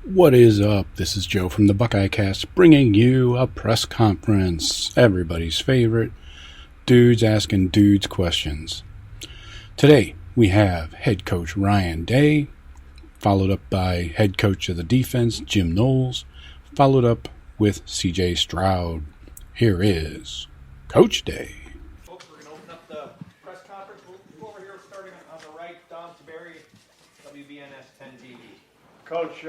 What is up? This is Joe from the Buckeye Cast bringing you a press conference. Everybody's favorite. Dudes asking dudes questions. Today we have head coach Ryan Day, followed up by head coach of the defense Jim Knowles, followed up with CJ Stroud. Here is Coach Day. Folks, we're going to open up the press conference. We'll go over here starting on the right. Don Taberry, WBNS 10 TV. Coach,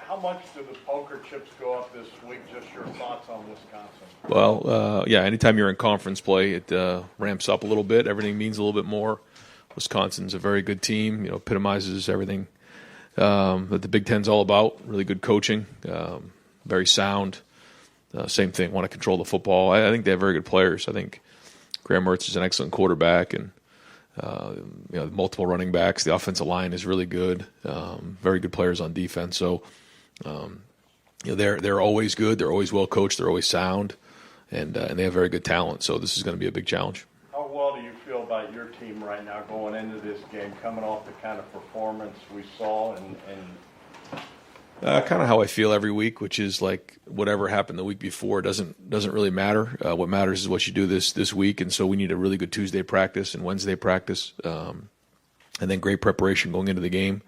how much do the poker chips go up this week? Just your thoughts on Wisconsin. Well, anytime you're in conference play, it ramps up a little bit. Everything means a little bit more. Wisconsin's a very good team, epitomizes everything that the Big Ten's all about. Really good coaching, very sound. Same thing, want to control the football. I think they have very good players. I think Graham Mertz is an excellent quarterback, and multiple running backs. The offensive line is really good. Very good players on defense. So, they're always good. They're always well coached. They're always sound, and they have very good talent. So this is going to be a big challenge. How well do you feel about your team right now going into this game, coming off the kind of performance we saw and kind of how I feel every week, which is like whatever happened the week before doesn't really matter. What matters is what you do this week, and so we need a really good Tuesday practice and Wednesday practice, and then great preparation going into the game.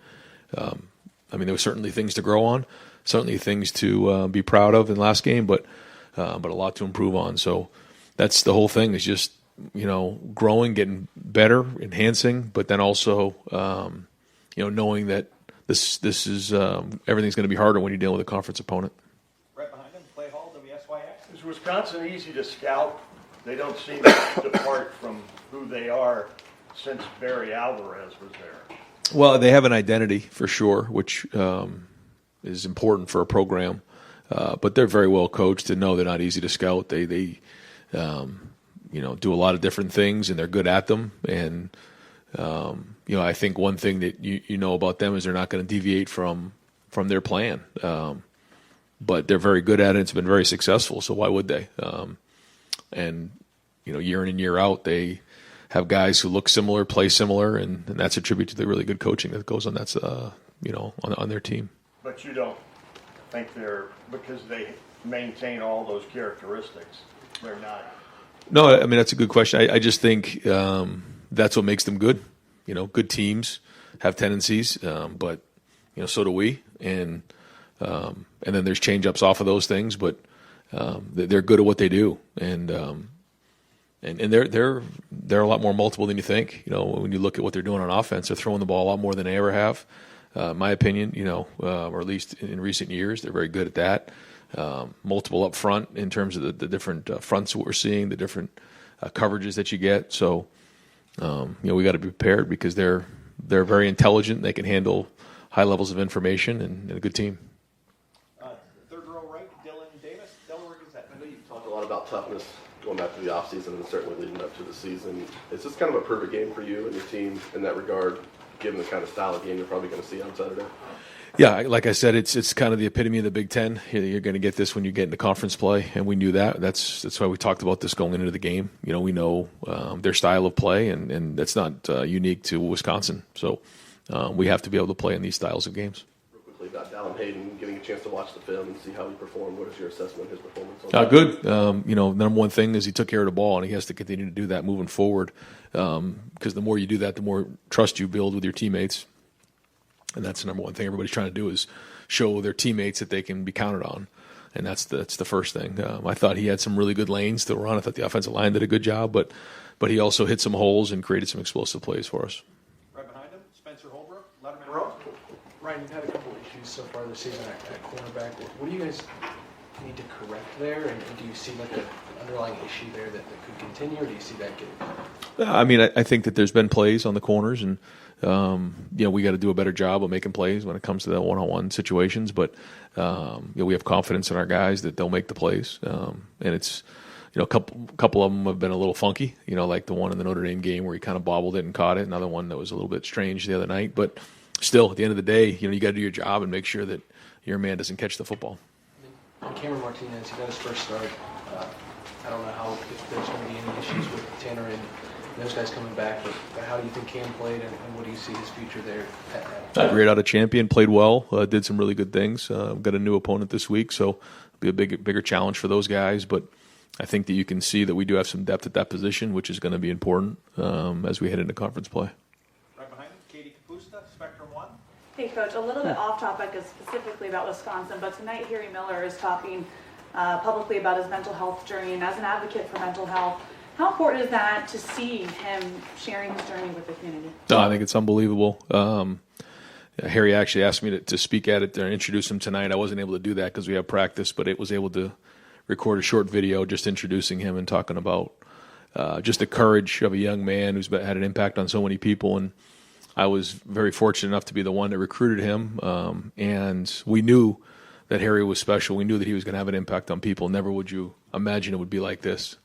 There were certainly things to grow on, certainly things to be proud of in the last game, but a lot to improve on. So that's the whole thing, is just growing, getting better, enhancing, but then also knowing that This is everything's going to be harder when you're dealing with a conference opponent. Right behind him, Clay Hall, WSYX. is Wisconsin easy to scout? They don't seem to depart from who they are since Barry Alvarez was there. Well, they have an identity for sure, which is important for a program. But they're very well coached, and no, they're not easy to scout. They do a lot of different things, and they're good at them. And I think one thing that you know about them is they're not going to deviate from their plan. But they're very good at it. It's been very successful, so why would they? Year in and year out, they have guys who look similar, play similar, and that's a tribute to the really good coaching that goes on on their team. But you don't think because they maintain all those characteristics, they're not? No, that's a good question. I just think that's what makes them good. Good teams have tendencies, but so do we. And then there's change-ups off of those things, but they're good at what they do. And they're a lot more multiple than you think. When you look at what they're doing on offense, they're throwing the ball a lot more than they ever have. In my opinion, or at least in recent years, they're very good at that. Multiple up front in terms of the different fronts that we're seeing, the different coverages that you get. So, we got to be prepared because they're very intelligent. They can handle high levels of information and a good team. Third row right, Dylan Davis, Delaware Gazette. I know you've talked a lot about toughness going back to the offseason and certainly leading up to the season. Is this kind of a perfect game for you and your team in that regard, given the kind of style of game you're probably going to see on Saturday? Yeah, like I said, it's kind of the epitome of the Big Ten. You're going to get this when you get into conference play, and we knew that. That's why we talked about this going into the game. We know their style of play, and that's not unique to Wisconsin. So we have to be able to play in these styles of games. Real quickly, got Dallin Hayden, getting a chance to watch the film and see how he performed. What is your assessment of his performance? Good. Number one thing is he took care of the ball, and he has to continue to do that moving forward. Because the more you do that, the more trust you build with your teammates. And that's the number one thing everybody's trying to do, is show their teammates that they can be counted on. And that's the first thing. I thought he had some really good lanes to run. I thought the offensive line did a good job, but he also hit some holes and created some explosive plays for us. Right behind him, Spencer Holbrook, Letterman. Ryan, you've had a couple of issues so far this season at cornerback. What do you guys need to correct there? And do you see like an underlying issue there that could continue, or do you see that getting better? I think that there's been plays on the corners, and we got to do a better job of making plays when it comes to the one-on-one situations. But we have confidence in our guys that they'll make the plays. And it's a couple of them have been a little funky. Like the one in the Notre Dame game where he kind of bobbled it and caught it. Another one that was a little bit strange the other night. But still, at the end of the day, you got to do your job and make sure that your man doesn't catch the football. Cameron Martinez, he got his first start. I don't know if there's going to be any issues with Tanner those guys coming back, but how do you think Cam played, and what do you see his future there? Great out of champion, played well, did some really good things. Got a new opponent this week, so it'll be a bigger challenge for those guys. But I think that you can see that we do have some depth at that position, which is going to be important as we head into conference play. Right behind him, Katie Kapusta, Spectrum One. Hey, Coach, a little bit off topic is specifically about Wisconsin, but tonight Harry Miller is talking publicly about his mental health journey, and as an advocate for mental health, how important is that to see him sharing his journey with the community? No, I think it's unbelievable. Harry actually asked me to speak at it and introduce him tonight. I wasn't able to do that because we have practice, but it was able to record a short video just introducing him and talking about just the courage of a young man who's had an impact on so many people. And I was very fortunate enough to be the one that recruited him, and we knew that Harry was special. We knew that he was going to have an impact on people. Never would you imagine it would be like this.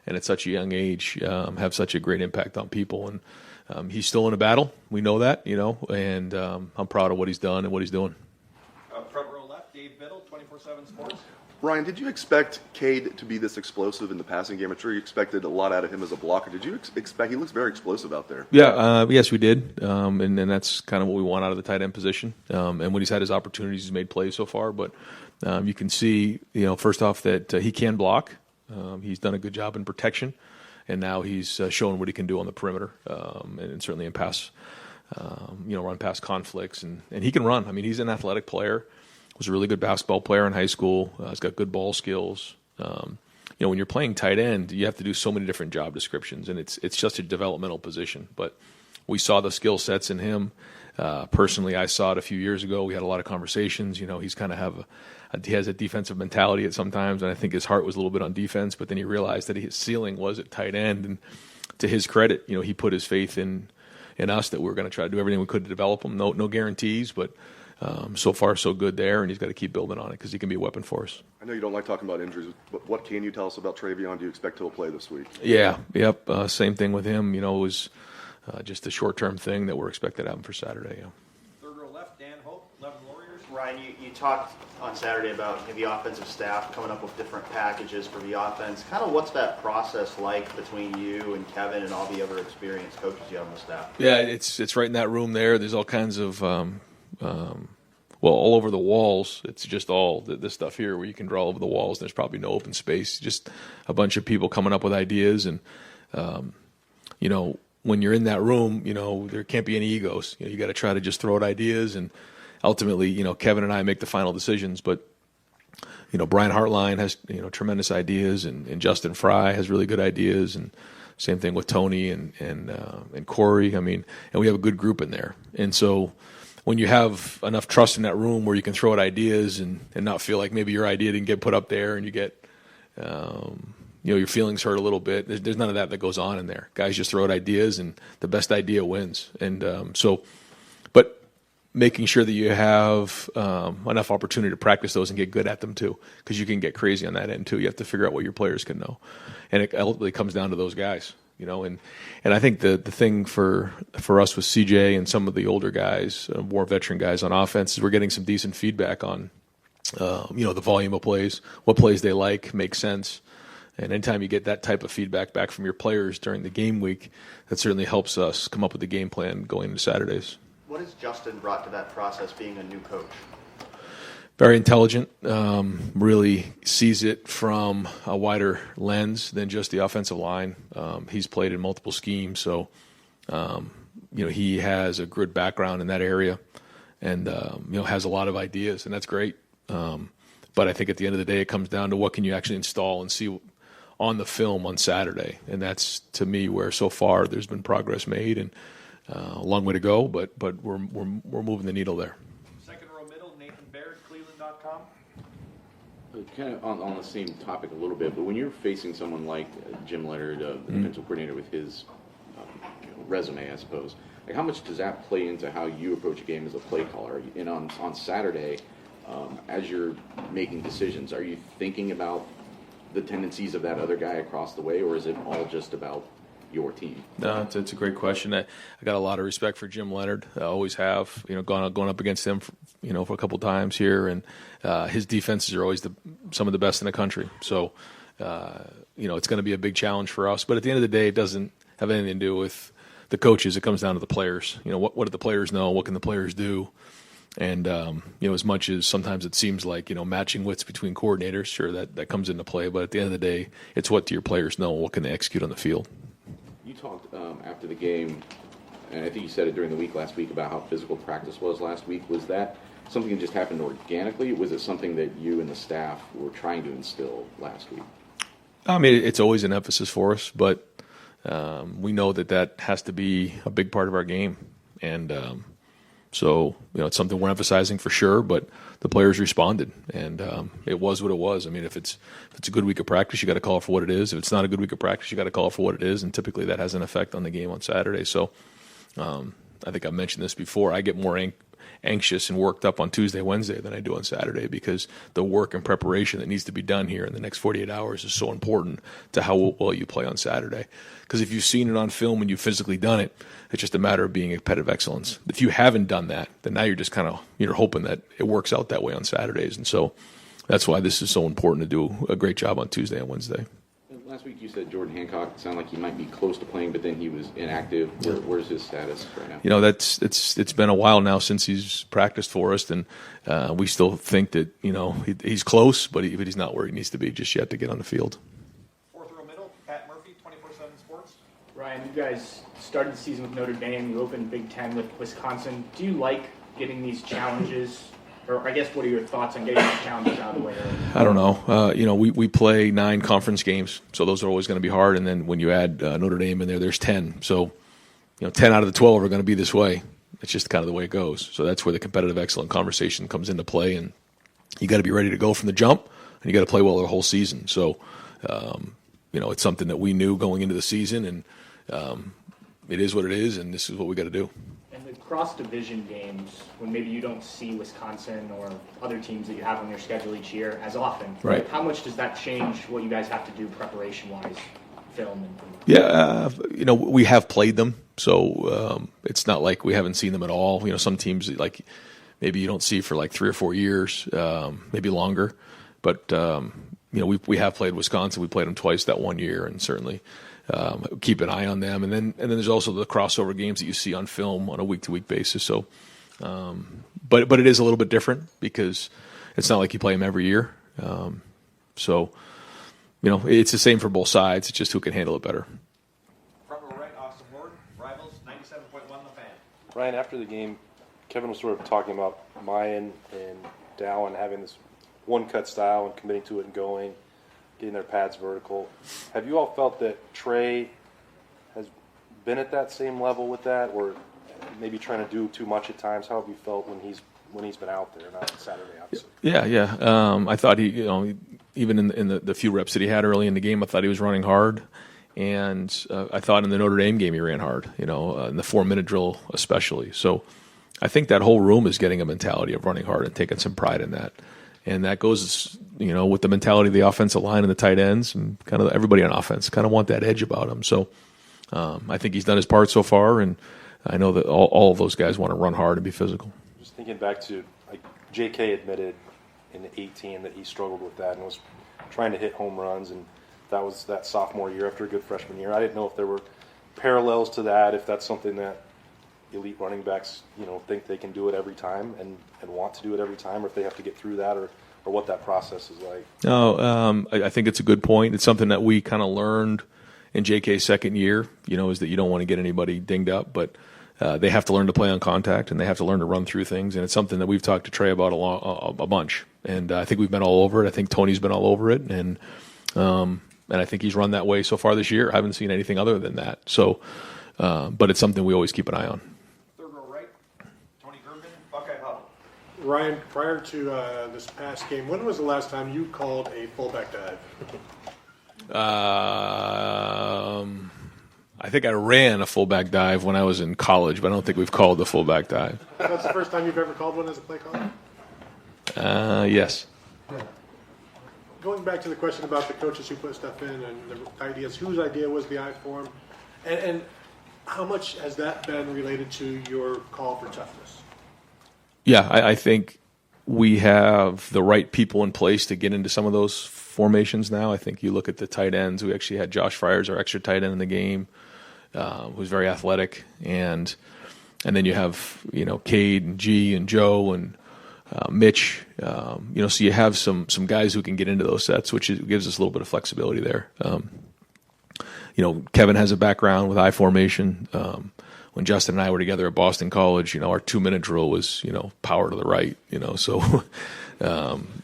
And at such a young age, have such a great impact on people. And he's still in a battle. We know that, and I'm proud of what he's done and what he's doing. Front row left, Dave Biddle, 24/7 Sports. Ryan, did you expect Cade to be this explosive in the passing game? I'm sure you expected a lot out of him as a blocker. Did you expect? He looks very explosive out there. Yeah, yes, we did, and that's kind of what we want out of the tight end position. And when he's had his opportunities, he's made plays so far. But you can see, first off, that he can block. He's done a good job in protection, and now he's shown what he can do on the perimeter, and certainly in pass, run past conflicts, and he can run. I mean, he's an athletic player. Was a really good basketball player in high school. He's got good ball skills. When you're playing tight end, you have to do so many different job descriptions, and it's just a developmental position. But we saw the skill sets in him. Personally, I saw it a few years ago. We had a lot of conversations. He's kind of he has a defensive mentality at sometimes, and I think his heart was a little bit on defense. But then he realized that his ceiling was at tight end, and to his credit, he put his faith in us that we were going to try to do everything we could to develop him. No guarantees, but so far so good there, and he's got to keep building on it because he can be a weapon for us. I know you don't like talking about injuries, but what can you tell us about Travion? Do you expect he'll play this week? Yeah, yep. Same thing with him. It was just a short-term thing that we're expected to happen for Saturday. Yeah. Third row left, Dan Hope, 11 Warriors. Ryan, you talked on Saturday about the offensive staff coming up with different packages for the offense. Kind of what's that process like between you and Kevin and all the other experienced coaches you have on the staff? Yeah, it's right in that room there. There's all kinds of all over the walls. It's just all this stuff here where you can draw over the walls. There's probably no open space. Just a bunch of people coming up with ideas, and when you're in that room, there can't be any egos. You got to try to just throw out ideas, and ultimately, Kevin and I make the final decisions. But Brian Hartline has tremendous ideas, and Justin Fry has really good ideas, and same thing with Tony and Corey. I mean, and we have a good group in there, and so when you have enough trust in that room where you can throw out ideas and not feel like maybe your idea didn't get put up there, and you get your feelings hurt a little bit. There's none of that goes on in there. Guys just throw out ideas, and the best idea wins. And but making sure that you have enough opportunity to practice those and get good at them too, because you can get crazy on that end too. You have to figure out what your players can know, and it ultimately comes down to those guys. And I think the thing for us with CJ and some of the older guys, more veteran guys on offense, is we're getting some decent feedback on the volume of plays, what plays they like, make sense. And anytime you get that type of feedback back from your players during the game week, that certainly helps us come up with a game plan going into Saturdays. What has Justin brought to that process being a new coach? Very intelligent, really sees it from a wider lens than just the offensive line. He's played in multiple schemes, so he has a good background in that area, and has a lot of ideas, and that's great. But I think at the end of the day, it comes down to what can you actually install and see on the film on Saturday, and that's to me where so far there's been progress made, and a long way to go, but we're moving the needle there. Second row middle, Nathan Baird, Cleveland.com. Kind of on the same topic a little bit, but when you're facing someone like Jim Leonard, the defensive coordinator, with his resume, I suppose, like how much does that play into how you approach a game as a play caller? And on Saturday, as you're making decisions, are you thinking about the tendencies of that other guy across the way, or is it all just about your team? No, it's a great question. I got a lot of respect for Jim Leonard. I always have. Going up against him, for a couple times here, and his defenses are always some of the best in the country. So, it's going to be a big challenge for us. But at the end of the day, it doesn't have anything to do with the coaches. It comes down to the players. What do the players know? What can the players do? And, as much as sometimes it seems like, matching wits between coordinators, sure, that comes into play. But at the end of the day, it's what do your players know? What can they execute on the field? You talked after the game, and I think you said it during the week last week about how physical practice was last week. Was that something that just happened organically? Was it something that you and the staff were trying to instill last week? I mean, it's always an emphasis for us, but we know that has to be a big part of our game. And so, it's something we're emphasizing for sure, but the players responded, and it was what it was. I mean, if it's a good week of practice, you got to call it for what it is. If it's not a good week of practice, you got to call it for what it is, and typically that has an effect on the game on Saturday. So I think I mentioned this before. I get more anxious and worked up on Tuesday, Wednesday than I do on Saturday because the work and preparation that needs to be done here in the next 48 hours is so important to how well you play on Saturday. Because if you've seen it on film and you've physically done it, it's just a matter of being a competitive excellence. If you haven't done that, then now you're just you're hoping that it works out that way on Saturdays. And so that's why this is so important to do a great job on Tuesday and Wednesday. Last week you said Jordan Hancock sounded like he might be close to playing, but then he was inactive. Where's his status right now? It's been a while now since he's practiced for us, and we still think that he's close, but he's not where he needs to be just yet to get on the field. Fourth row middle, Pat Murphy, 24/7 Sports. Ryan, you guys started the season with Notre Dame. You opened Big Ten with Wisconsin. Do you like getting these challenges? Or I guess, what are your thoughts on getting these challenges out of the way early? I don't know. We play 9 conference games, so those are always going to be hard. And then when you add Notre Dame in there, there's 10. So, 10 out of the 12 are going to be this way. It's just kind of the way it goes. So that's where the competitive excellent conversation comes into play. And you got to be ready to go from the jump, and you got to play well the whole season. So, it's something that we knew going into the season, and it is what it is, and this is what we got to do. Cross-division games, when maybe you don't see Wisconsin or other teams that you have on your schedule each year as often, right? How much does that change what you guys have to do preparation-wise, film? Yeah, we have played them, so it's not like we haven't seen them at all. Some teams like maybe you don't see for like 3 or 4 years, maybe longer, but we have played Wisconsin. We played them twice that one year, and certainly. Keep an eye on them, and then there's also the crossover games that you see on film on a week-to-week basis. So, but it is a little bit different because it's not like you play them every year. So, it's the same for both sides. It's just who can handle it better. Front row right, Austin Ward, Rivals, 97.1 The Fan. Ryan, after the game, Kevin was sort of talking about Mayan and Dallin having this one-cut style and committing to it and going. Getting their pads vertical. Have you all felt that Trey has been at that same level with that, or maybe trying to do too much at times? How have you felt when he's been out there, not on Saturday, obviously? Yeah. I thought he, even in the few reps that he had early in the game, I thought he was running hard, and I thought in the Notre Dame game he ran hard. In the 4-minute drill especially. So I think that whole room is getting a mentality of running hard and taking some pride in that. And that goes, with the mentality of the offensive line and the tight ends and kind of everybody on offense kind of want that edge about him. So I think he's done his part so far, and I know that all of those guys want to run hard and be physical. Just thinking back to, J.K. admitted in 2018 that he struggled with that and was trying to hit home runs, and that was that sophomore year after a good freshman year. I didn't know if there were parallels to that, if that's something that elite running backs, think they can do it every time and want to do it every time, or if they have to get through that, or what that process is like. No, I think it's a good point. It's something that we kind of learned in JK's second year, is that you don't want to get anybody dinged up, but they have to learn to play on contact, and they have to learn to run through things, and it's something that we've talked to Trey about a bunch, and I think we've been all over it. I think Tony's been all over it, and I think he's run that way so far this year. I haven't seen anything other than that. So, but it's something we always keep an eye on. Ryan, prior to this past game, when was the last time you called a fullback dive? I think I ran a fullback dive when I was in college, but I don't think we've called the fullback dive. That's the first time you've ever called one as a play caller? Yes. Going back to the question about the coaches who put stuff in and the ideas, whose idea was the I form, and how much has that been related to your call for toughness? Yeah, I think we have the right people in place to get into some of those formations now. I think you look at the tight ends. We actually had Josh Fryers, our extra tight end in the game. who's very athletic, and then you have Cade and G and Joe and Mitch. So you have some guys who can get into those sets, which gives us a little bit of flexibility there. Kevin has a background with I formation. When Justin and I were together at Boston College, our 2-minute drill was, power to the right, so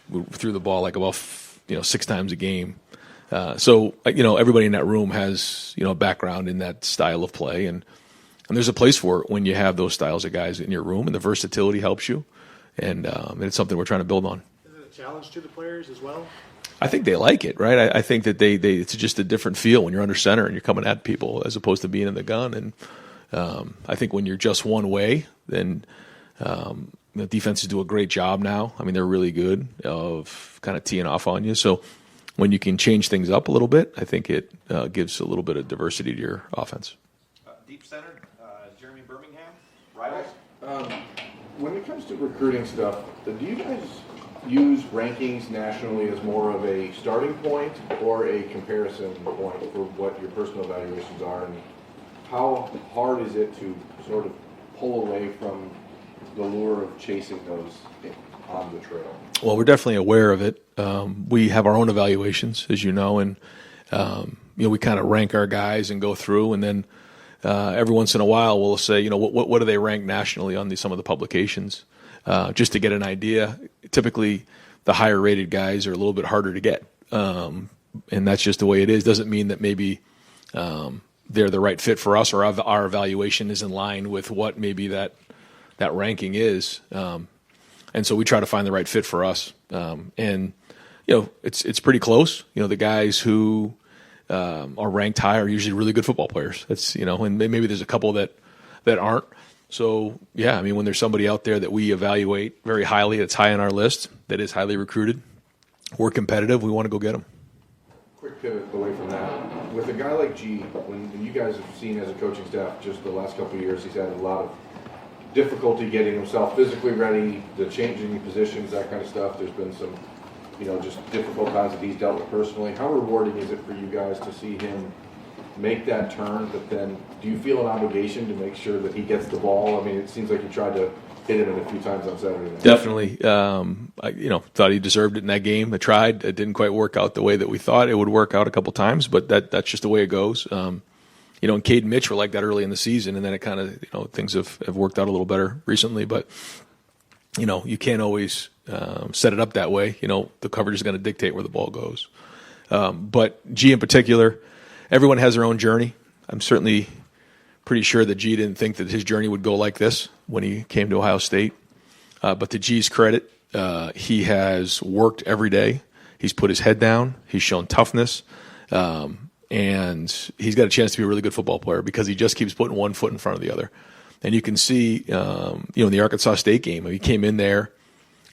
we threw the ball like about 6 times a game. So everybody in that room has, a background in that style of play, and there's a place for it when you have those styles of guys in your room, and the versatility helps you, and it's something we're trying to build on. Is it a challenge to the players as well? I think they like it, right? I think that it's just a different feel when you're under center and you're coming at people as opposed to being in the gun. And I think when you're just one way, then the defenses do a great job now. I mean, they're really good of kind of teeing off on you. So when you can change things up a little bit, I think it gives a little bit of diversity to your offense. Deep center, Jeremy Birmingham, rivals. When it comes to recruiting stuff, do you guys use rankings nationally as more of a starting point or a comparison point for what your personal evaluations are? And how hard is it to sort of pull away from the lure of chasing those on the trail? Well, we're definitely aware of it. We have our own evaluations, as you know, and we kind of rank our guys and go through, and then every once in a while we'll say, what do they rank nationally on some of the publications, just to get an idea. Typically, the higher rated guys are a little bit harder to get, and that's just the way it is. Doesn't mean that maybe they're the right fit for us, or our evaluation is in line with what maybe that ranking is. And so we try to find the right fit for us. And it's pretty close. The guys who are ranked high are usually really good football players. That's and maybe there's a couple that aren't. So yeah, I mean, when there's somebody out there that we evaluate very highly, that's high on our list, that is highly recruited, we're competitive, we want to go get them. Quick pivot away from that. With a guy like G, when you guys have seen as a coaching staff just the last couple of years, he's had a lot of difficulty getting himself physically ready, the changing positions, that kind of stuff. There's been some, just difficult times that he's dealt with personally. How rewarding is it for you guys to see him make that turn, but then do you feel an obligation to make sure that he gets the ball? I mean, it seems like you tried to hit him in a few times on Saturday night. Definitely. I thought he deserved it in that game. I tried. It didn't quite work out the way that we thought it would work out a couple times, but that's just the way it goes. And Cade and Mitch were like that early in the season, and then it kind of, things have worked out a little better recently, but, you can't always set it up that way. The coverage is going to dictate where the ball goes. But G in particular, everyone has their own journey. I'm certainly pretty sure that G didn't think that his journey would go like this when he came to Ohio State. But to G's credit, he has worked every day. He's put his head down. He's shown toughness. And he's got a chance to be a really good football player because he just keeps putting one foot in front of the other. And you can see, in the Arkansas State game, he came in there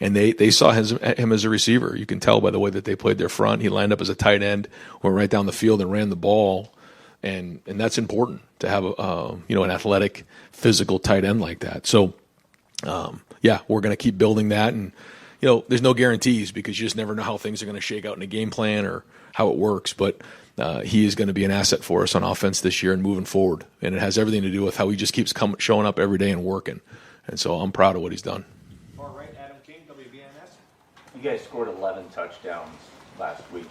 and they saw him as a receiver. You can tell by the way that they played their front. He lined up as a tight end, went right down the field and ran the ball. And that's important to have an athletic, physical tight end like that. So, we're going to keep building that. And, there's no guarantees because you just never know how things are going to shake out in a game plan or how it works. But he is going to be an asset for us on offense this year and moving forward. And it has everything to do with how he just keeps showing up every day and working. And so I'm proud of what he's done. Far right, Adam King, WBNS. You guys scored 11 touchdowns last week.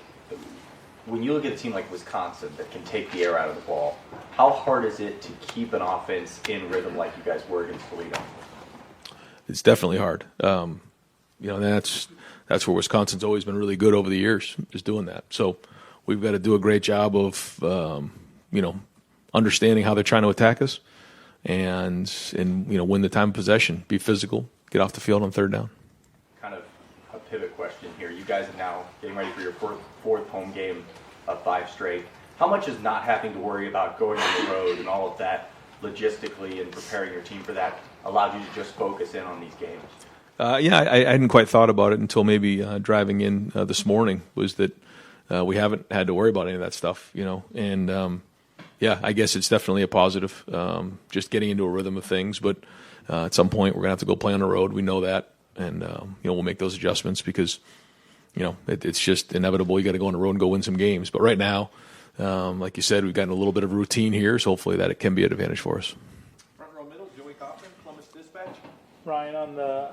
When you look at a team like Wisconsin that can take the air out of the ball, how hard is it to keep an offense in rhythm like you guys were against Toledo? It's definitely hard. That's where Wisconsin's always been really good over the years, just doing that. So we've got to do a great job of, understanding how they're trying to attack us and win the time of possession, be physical, get off the field on third down. Kind of a pivot question here. You guys are now getting ready for your fourth home game of 5 straight. How much is not having to worry about going on the road and all of that logistically and preparing your team for that allowed you to just focus in on these games? I hadn't quite thought about it until maybe driving in this morning, was that we haven't had to worry about any of that stuff, and I guess it's definitely a positive, just getting into a rhythm of things. But at some point, we're going to have to go play on the road. We know that, and we'll make those adjustments because, it's just inevitable. You got to go on the road and go win some games. But right now, like you said, we've gotten a little bit of routine here, so hopefully that it can be an advantage for us. Front row middle, Joey Kaufman, Columbus Dispatch. Ryan, on the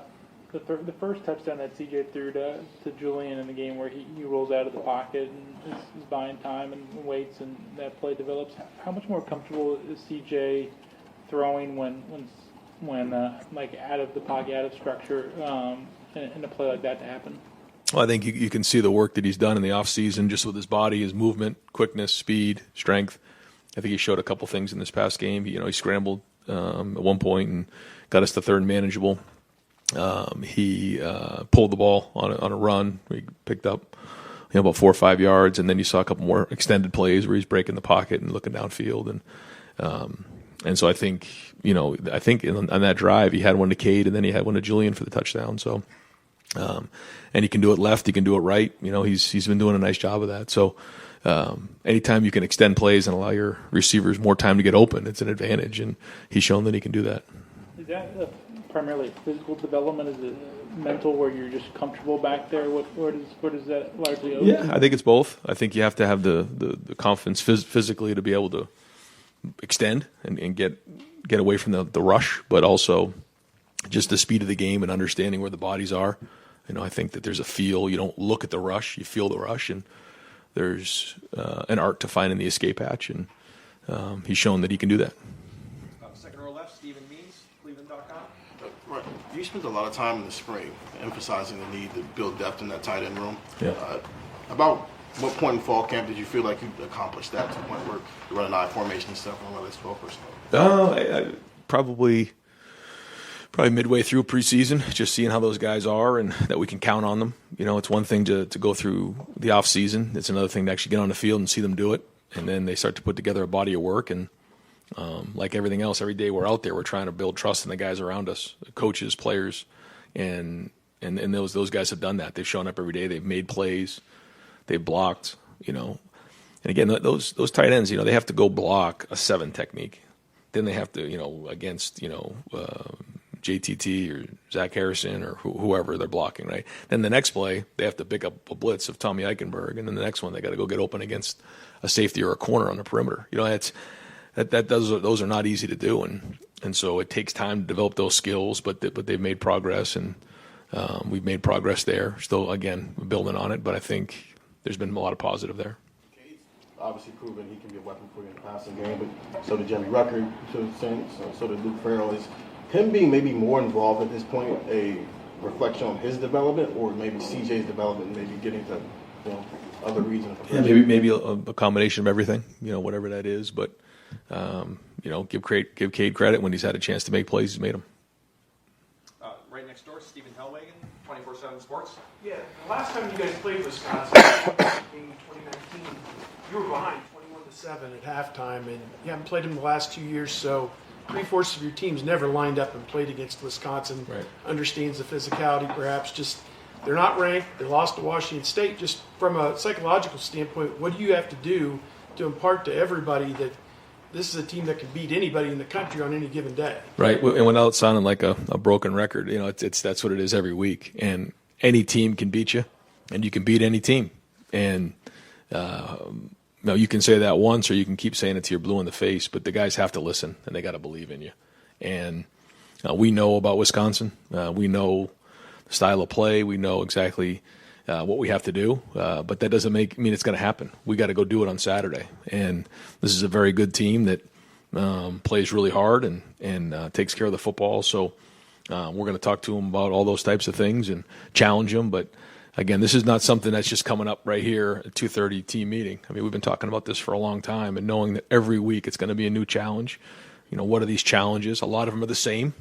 first touchdown that CJ threw to Julian in the game where he rolls out of the pocket and is buying time and waits and that play develops, how much more comfortable is CJ throwing when like out of the pocket, out of structure, in a play like that to happen? Well, I think you can see the work that he's done in the offseason just with his body, his movement, quickness, speed, strength. I think he showed a couple things in this past game. He scrambled at one point and got us to third and manageable. He pulled the ball on a run. He picked up about 4 or 5 yards, and then you saw a couple more extended plays where he's breaking the pocket and looking downfield. And so I think on that drive he had one to Cade, and then he had one to Julian for the touchdown. So and he can do it left, he can do it right. He's been doing a nice job of that. So anytime you can extend plays and allow your receivers more time to get open, it's an advantage, and he's shown that he can do that. Is that primarily physical development? Is it mental, where you're just comfortable back there? Where does that largely open? Yeah, I think it's both. I think you have to have the confidence physically to be able to extend and get away from the rush, but also just the speed of the game and understanding where the bodies are. I think that there's a feel. You don't look at the rush, you feel the rush, and there's an art to finding the escape hatch, and he's shown that he can do that. Second row left, Stephen Means, Cleveland.com. Right. You spent a lot of time in the spring emphasizing the need to build depth in that tight end room. Yeah. About what point in fall camp did you feel like you accomplished that to the point where you run an I formation and stuff on this 12 personnel? Probably midway through preseason, just seeing how those guys are and that we can count on them. It's one thing to go through the off season. It's another thing to actually get on the field and see them do it. And then they start to put together a body of work. And like everything else, every day we're out there, we're trying to build trust in the guys around us, coaches, players, and those guys have done that. They've shown up every day. They've made plays. They've blocked. And again, those tight ends, they have to go block a 7 technique. Then they have to, against, JTT or Zach Harrison or whoever they're blocking, right? Then the next play, they have to pick up a blitz of Tommy Eichenberg, and then the next one, they got to go get open against a safety or a corner on the perimeter. Those are not easy to do, and so it takes time to develop those skills, but they've made progress, and we've made progress there. Still, again, building on it, but I think there's been a lot of positive there. Obviously proven he can be a weapon for you in the passing game, but so did Jeremy Rucker to the Saints, so did Luke Farrell. Is him being maybe more involved at this point a reflection on his development, or maybe CJ's development, maybe getting to other reasons? Yeah, maybe a combination of everything, whatever that is. But give Cade credit when he's had a chance to make plays, he's made them. Right next door, Stephen Hellwagen, 24/7 Sports. Yeah, the last time you guys played Wisconsin in 2019, you were behind 21-7 at halftime, and you haven't played them the last 2 years, so 3/4 of your team's never lined up and played against Wisconsin. Right. Understands the physicality, perhaps. Just they're not ranked. They lost to Washington State. Just from a psychological standpoint, what do you have to do to impart to everybody that this is a team that can beat anybody in the country on any given day? Right, and without sounding like a broken record, that's what it is every week. And any team can beat you, and you can beat any team. And you can say that once, or you can keep saying it till you're blue in the face. But the guys have to listen, and they got to believe in you. And we know about Wisconsin. We know the style of play. We know exactly what we have to do. But that doesn't mean it's going to happen. We got to go do it on Saturday. And this is a very good team that plays really hard and takes care of the football. So we're going to talk to them about all those types of things and challenge them. But again, this is not something that's just coming up right here at 2:30 team meeting. I mean, we've been talking about this for a long time, and knowing that every week it's going to be a new challenge. What are these challenges? A lot of them are the same.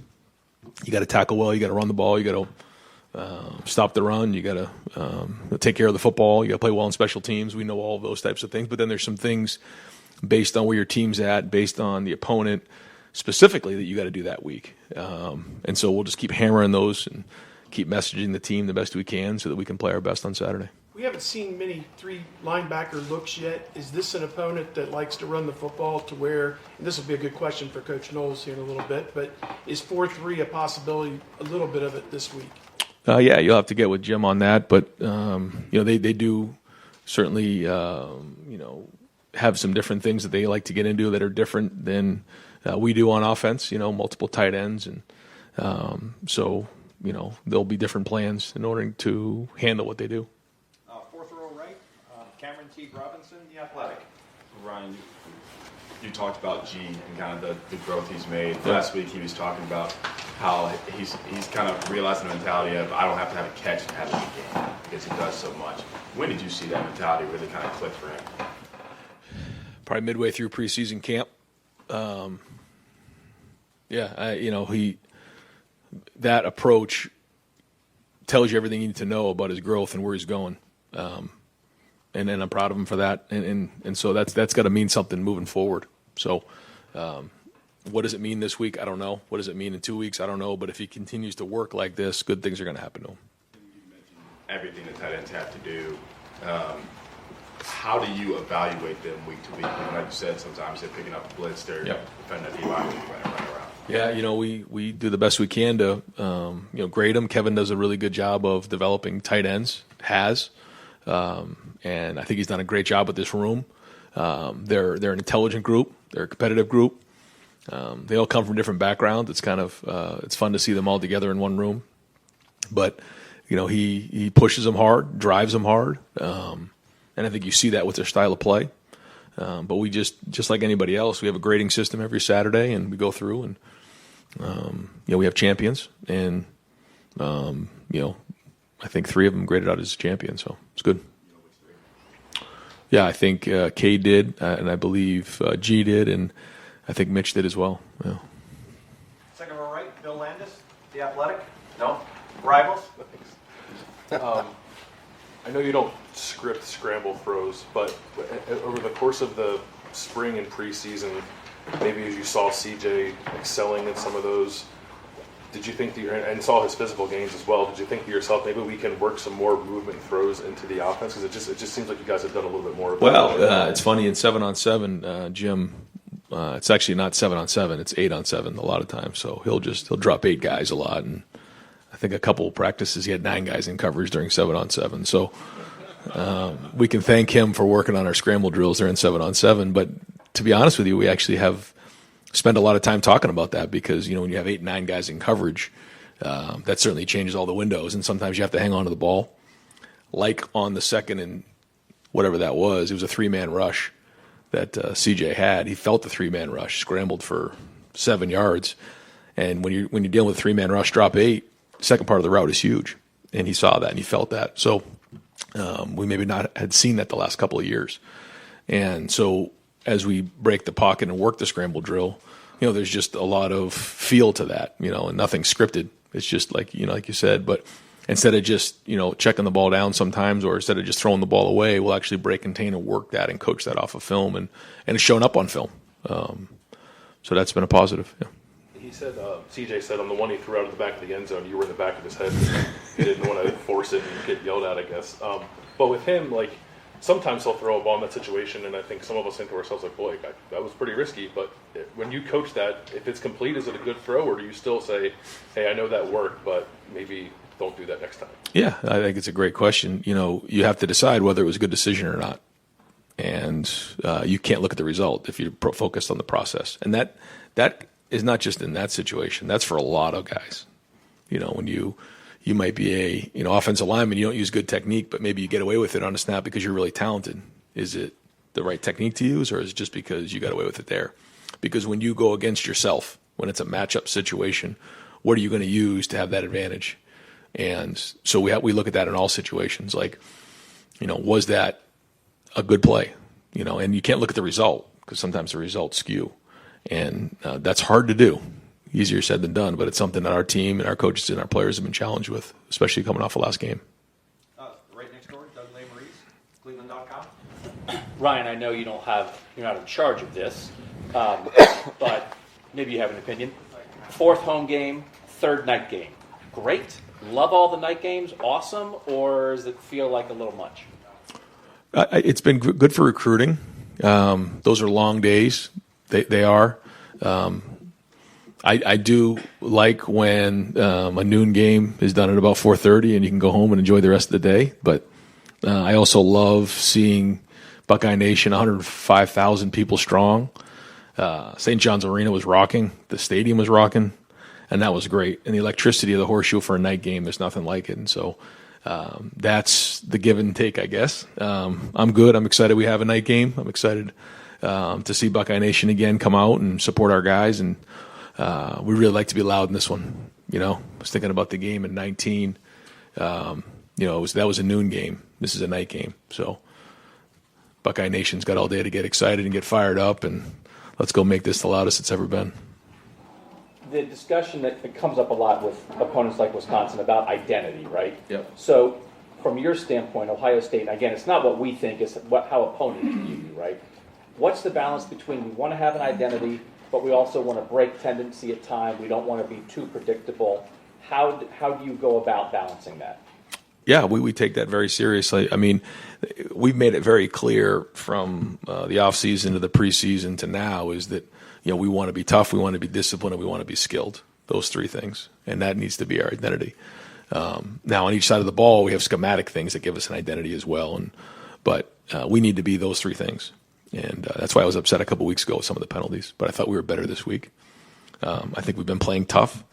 You got to tackle well. You got to run the ball. You got to stop the run. You got to take care of the football. You got to play well in special teams. We know all of those types of things. But then there's some things based on where your team's at, based on the opponent specifically, that you got to do that week. And so we'll just keep hammering those and keep messaging the team the best we can so that we can play our best on Saturday. We haven't seen many 3 linebacker looks yet. Is this an opponent that likes to run the football to where, and this will be a good question for Coach Knowles here in a little bit, but is 4-3 a possibility, a little bit of it this week? Yeah, you'll have to get with Jim on that. But, they do certainly, have some different things that they like to get into that are different than we do on offense, multiple tight ends. And so, there'll be different plans in order to handle what they do. Fourth row right, Cameron T. Robinson, The Athletic. Ryan, you talked about G and kind of the growth he's made. Last week he was talking about how he's kind of realizing the mentality of I don't have to have a catch to have a good game because he does so much. When did you see that mentality really kind of click for him? Probably midway through preseason camp. That approach tells you everything you need to know about his growth and where he's going. And I'm proud of him for that. And so that's got to mean something moving forward. So what does it mean this week? I don't know. What does it mean in 2 weeks? I don't know. But if he continues to work like this, good things are going to happen to him. Everything the tight ends have to do. How do you evaluate them week to week? Like you said, sometimes they're picking up a blitz, they're defending a D-line, running around. Yeah, we do the best we can to grade them. Kevin does a really good job of developing tight ends, and I think he's done a great job with this room. They're an intelligent group. They're a competitive group. They all come from different backgrounds. It's kind of it's fun to see them all together in one room. But he pushes them hard, drives them hard, and I think you see that with their style of play. But we just like anybody else, we have a grading system every Saturday, and we go through and we have champions, and I think 3 of them graded out as champions, so it's good. Yeah, I think K did, and I believe G did, and I think Mitch did as well. Yeah. Second row right, Bill Landis, The Athletic. No? Rivals? I know you don't script scramble throws, but over the course of the spring and preseason, maybe as you saw CJ excelling in some of those, did you think and saw his physical gains as well, did you think to yourself, maybe we can work some more movement throws into the offense? Because it just seems like you guys have done a little bit more of that. Well, it's funny, in 7-on-7, Jim, it's actually not 7-on-7, it's 8-on-7 a lot of times. So he'll drop 8 guys a lot, and I think a couple of practices he had 9 guys in coverage during 7-on-7. So we can thank him for working on our scramble drills during 7-on-7. But to be honest with you, we actually have spent a lot of time talking about that because, when you have 8, 9 guys in coverage, that certainly changes all the windows. And sometimes you have to hang on to the ball. Like on the second and whatever that was, it was a 3-man rush that CJ had. He felt the 3-man rush, scrambled for 7 yards. And when you're dealing with a 3-man rush, drop 8, second part of the route is huge, and he saw that and he felt that. So we maybe not had seen that the last couple of years, and so as we break the pocket and work the scramble drill, there's just a lot of feel to that, and nothing scripted. It's just like you said, but instead of just checking the ball down sometimes, or instead of just throwing the ball away, we'll actually break contain and work that and coach that off of film, and it's shown up on film. So that's been a positive. Yeah. He said, CJ said on the one he threw out of the back of the end zone, you were in the back of his head. He didn't want to force it and get yelled at, I guess. But with him, sometimes he'll throw a ball in that situation, and I think some of us think to ourselves, boy, that was pretty risky. But when you coach that, if it's complete, is it a good throw, or do you still say, hey, I know that worked, but maybe don't do that next time? Yeah, I think it's a great question. You have to decide whether it was a good decision or not. And you can't look at the result if you're focused on the process. And that is not just in that situation. That's for a lot of guys. When you might be a offensive lineman, you don't use good technique, but maybe you get away with it on a snap because you're really talented. Is it the right technique to use, or is it just because you got away with it there? Because when you go against yourself, when it's a matchup situation, what are you going to use to have that advantage? And so we look at that in all situations. Was that a good play? And you can't look at the result because sometimes the results skew. And that's hard to do. Easier said than done, but it's something that our team and our coaches and our players have been challenged with, especially coming off the last game. Right next door, Doug Lamarice, Cleveland.com. Ryan, I know you're not in charge of this, but maybe you have an opinion. 4th home game, 3rd night game. Great. Love all the night games. Awesome. Or does it feel like a little much? It's been good for recruiting. Those are long days. They are. I do like when a noon game is done at about 4:30 and you can go home and enjoy the rest of the day. But I also love seeing Buckeye Nation, 105,000 people strong. St. John's Arena was rocking. The stadium was rocking, and that was great. And the electricity of the Horseshoe for a night game, there's nothing like it. And so that's the give and take, I guess. I'm good. I'm excited we have a night game. I'm excited to see Buckeye Nation again come out and support our guys. And we really like to be loud in this one. I was thinking about the game in 19. That was a noon game. This is a night game. So Buckeye Nation's got all day to get excited and get fired up, and let's go make this the loudest it's ever been. The discussion that comes up a lot with opponents like Wisconsin about identity, right? Yep. So from your standpoint, Ohio State, again, it's not what we think, it's how opponents view you, right? What's the balance between we want to have an identity, but we also want to break tendency at time, we don't want to be too predictable? How do you go about balancing that? Yeah, we take that very seriously. I mean, we've made it very clear from the offseason to the preseason to now is that, we want to be tough, we want to be disciplined, and we want to be skilled. Those three things. And that needs to be our identity. Now, on each side of the ball, we have schematic things that give us an identity as well. But we need to be those three things. And that's why I was upset a couple weeks ago with some of the penalties. But I thought we were better this week. I think we've been playing tough.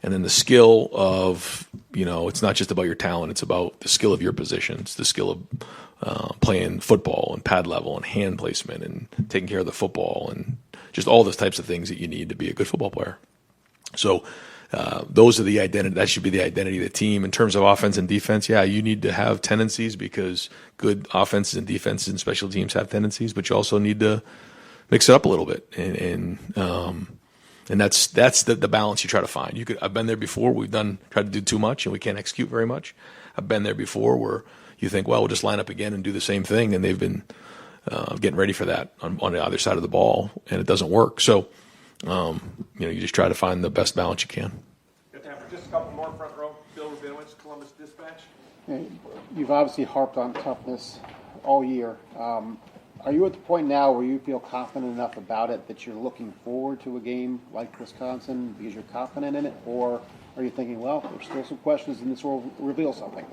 And then the skill of, it's not just about your talent, it's about the skill of your position. It's the skill of playing football and pad level and hand placement and taking care of the football and just all those types of things that you need to be a good football player. So those are the identity. That should be the identity of the team. In terms of offense and defense, yeah, you need to have tendencies because good offenses and defenses and special teams have tendencies, but you also need to mix it up a little bit. And that's the balance you try to find. I've been there before. We've tried to do too much and we can't execute very much. I've been there before where you think, well, we'll just line up again and do the same thing, and they've been getting ready for that on the other side of the ball, and it doesn't work. So, you just try to find the best balance you can. Got time for just a couple more. Front row. Bill Rabinowitz, Columbus Dispatch. You've obviously harped on toughness all year. Are you at the point now where you feel confident enough about it that you're looking forward to a game like Wisconsin because you're confident in it? Or are you thinking, well, there's still some questions and this will reveal something?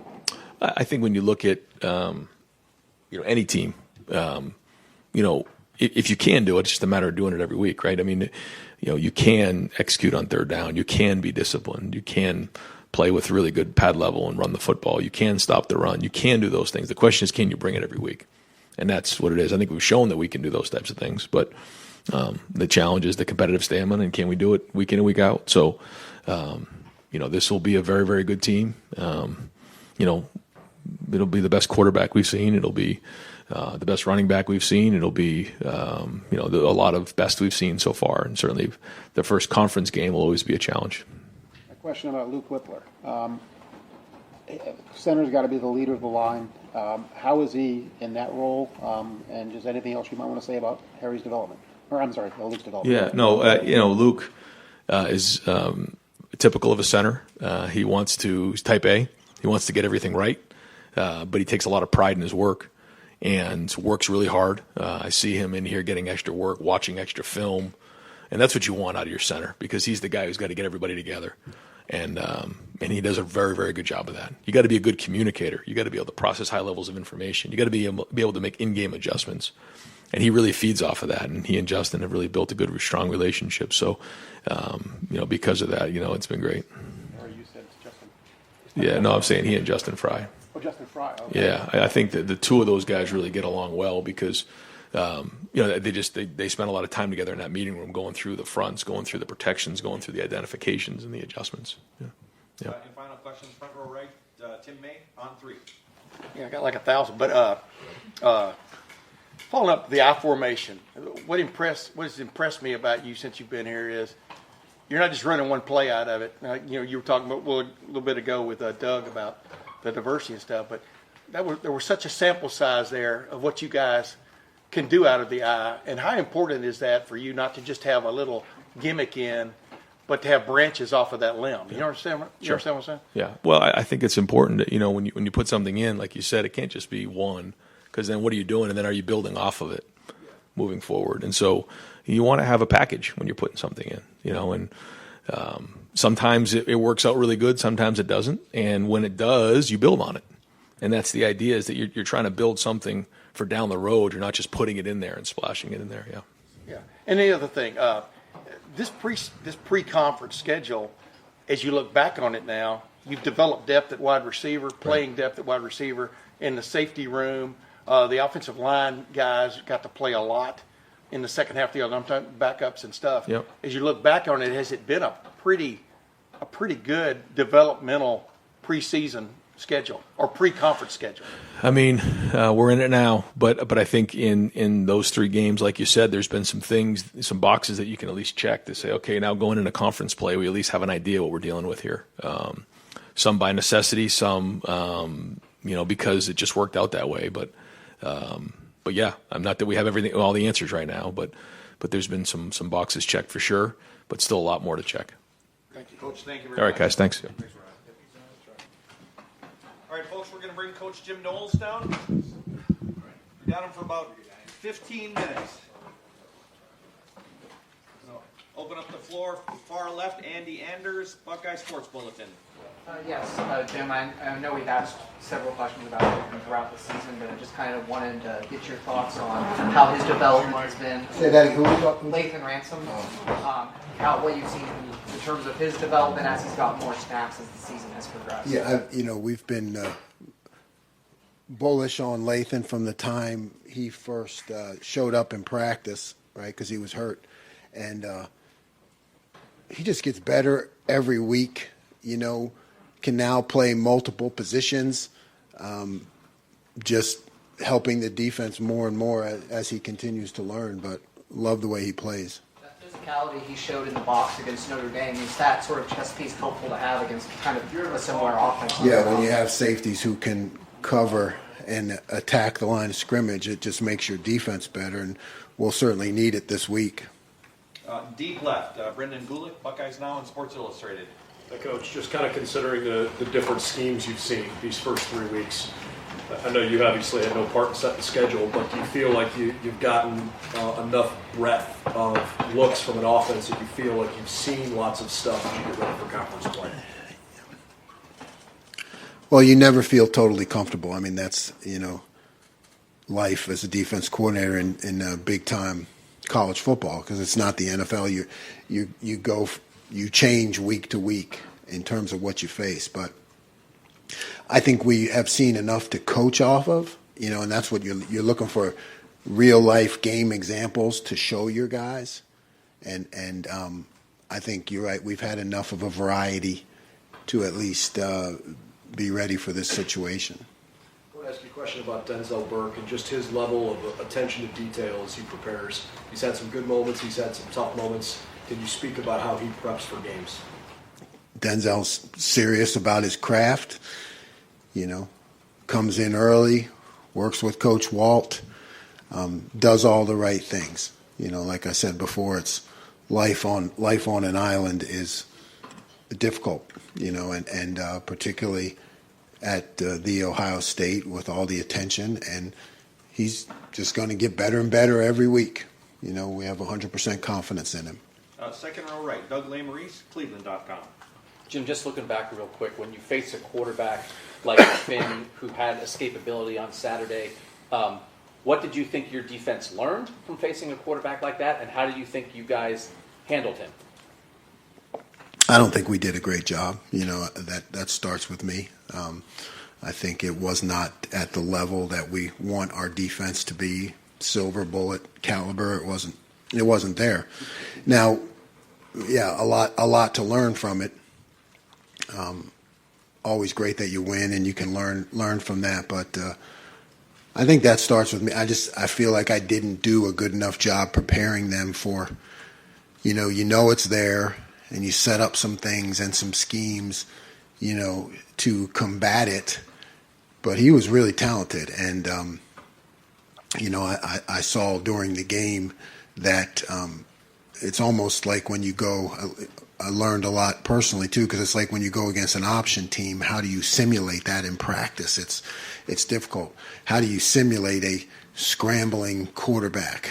I think when you look at any team, if you can do it, it's just a matter of doing it every week, right? I mean, you can execute on third down. You can be disciplined. You can play with really good pad level and run the football. You can stop the run. You can do those things. The question is, can you bring it every week? And that's what it is. I think we've shown that we can do those types of things. But the challenge is the competitive stamina, and can we do it week in and week out? So, this will be a very, very good team. It'll be the best quarterback we've seen. It'll be the best running back we've seen. It'll be, a lot of best we've seen so far. And certainly the first conference game will always be a challenge. A question about Luke Whitler. Center's got to be the leader of the line. How is he in that role? And just anything else you might want to say about Harry's development? Or I'm sorry, Luke's development. Yeah, no, Luke is typical of a center. He's type A. He wants to get everything right, but he takes a lot of pride in his work and works really hard. I see him in here getting extra work, watching extra film, and that's what you want out of your center because he's the guy who's got to get everybody together. And he does a very, very good job of that. You got to be a good communicator. You got to be able to process high levels of information. You got to be able to make in-game adjustments. And he really feeds off of that. And he and Justin have really built a good, strong relationship. So, because of that, it's been great. Or you said it's Justin. Yeah, no, I'm saying he and Justin Fry. Oh, Justin Fry. Okay. Yeah, I think that the two of those guys really get along well because they spend a lot of time together in that meeting room, going through the fronts, going through the protections, going through the identifications and the adjustments. Yeah. And final question, front row right, Tim May on 3. Yeah, I got like 1,000. But following up the I formation, what has impressed me about you since you've been here is you're not just running one play out of it. You were talking about a little bit ago with Doug about the diversity and stuff, but there was such a sample size there of what you guys can do out of the eye, and how important is that for you not to just have a little gimmick in, but to have branches off of that limb? You understand? You understand what I'm saying? Yeah. Well, I think it's important that when you put something in, like you said, it can't just be one, because then what are you doing, and then are you building off of it moving forward? And so you want to have a package when you're putting something in, and sometimes it works out really good, sometimes it doesn't, and when it does, you build on it. And that's the idea, is that you're trying to build something for down the road. You're not just putting it in there and splashing it in there. Yeah. Yeah. And the other thing, this pre-conference schedule, as you look back on it now, you've developed depth at wide receiver, playing depth at wide receiver, in the safety room. The offensive line guys got to play a lot in the second half of the year. I'm talking backups and stuff. Yep. As you look back on it, has it been a pretty good developmental preseason schedule or pre-conference schedule? I mean, we're in it now, but I think in those 3 games, like you said, there's been some things, some boxes that you can at least check to say, okay, now going into conference play, we at least have an idea what we're dealing with here. Some by necessity, some because it just worked out that way. But yeah, I'm not that we have all the answers right now, but there's been some boxes checked for sure, but still a lot more to check. Thank you, Coach. Thank you very much. All right, guys, thanks. All right, folks, we're going to bring Coach Jim Knowles down. We got him for about 15 minutes. So, open up the floor, far left, Andy Anders, Buckeye Sports Bulletin. Yes, Jim, I know we've asked several questions about him throughout the season, but I just kind of wanted to get your thoughts on how his development has been. Say that again. Who are we talking? Lathan Ransom. What you've seen in terms of his development as he's got more snaps as the season has progressed. Yeah, we've been bullish on Lathan from the time he first showed up in practice, right? Because he was hurt, and he just gets better every week. Can now play multiple positions, just helping the defense more and more as he continues to learn. But love the way he plays. That physicality he showed in the box against Notre Dame, is that sort of chess piece helpful to have against kind of a similar offense? Yeah, when you have safeties who can cover and attack the line of scrimmage, it just makes your defense better, and we'll certainly need it this week. Deep left, Brendan Gulick, Buckeyes Now and Sports Illustrated. Coach, just kind of considering the different schemes you've seen these first 3 weeks, I know you obviously had no part in setting the schedule, but do you feel like you've gotten enough breadth of looks from an offense that you feel like you've seen lots of stuff as you get ready for conference play? Well, you never feel totally comfortable. I mean, that's, life as a defense coordinator in big-time college football, because it's not the NFL. You change week to week in terms of what you face. But I think we have seen enough to coach off of, and that's what you're looking for, real-life game examples to show your guys. And I think you're right. We've had enough of a variety to at least be ready for this situation. I want to ask you a question about Denzel Burke and just his level of attention to detail as he prepares. He's had some good moments. He's had some tough moments. Can you speak about how he preps for games? Denzel's serious about his craft, comes in early, works with Coach Walt, does all the right things. Like I said before, it's life on an island is difficult, and particularly at the Ohio State with all the attention, and he's just going to get better and better every week. We have 100% confidence in him. Second row right, Doug Lesmerises, Cleveland.com. Jim, just looking back real quick, when you face a quarterback like Finn, who had escapability on Saturday, what did you think your defense learned from facing a quarterback like that, and how do you think you guys handled him? I don't think we did a great job. That starts with me. I think it was not at the level that we want our defense to be, silver bullet caliber. It wasn't there. Now, yeah, a lot to learn from it. Always great that you win and you can learn from that, but I think that starts with me. I feel like I didn't do a good enough job preparing them for, it's there, and you set up some things and some schemes, to combat it. But he was really talented, and I saw during the game that it's almost like when you go. I learned a lot personally too, because it's like when you go against an option team, how do you simulate that in practice? It's difficult. How do you simulate a scrambling quarterback?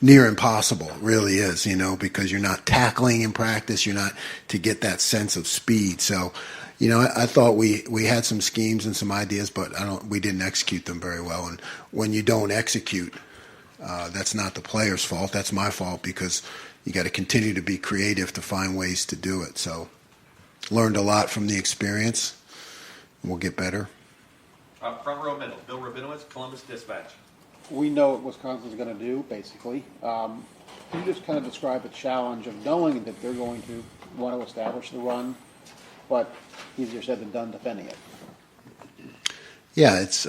Near impossible, it really is, because you're not tackling in practice, you're not to get that sense of speed. So, I thought we had some schemes and some ideas, but we didn't execute them very well. And when you don't execute, that's not the player's fault. That's my fault, because you got to continue to be creative to find ways to do it. So learned a lot from the experience. We'll get better. Front row middle, Bill Rabinowitz, Columbus Dispatch. We know what Wisconsin's going to do, basically. Can you just kind of describe the challenge of knowing that they're going to want to establish the run, but easier said than done defending it? Yeah, it's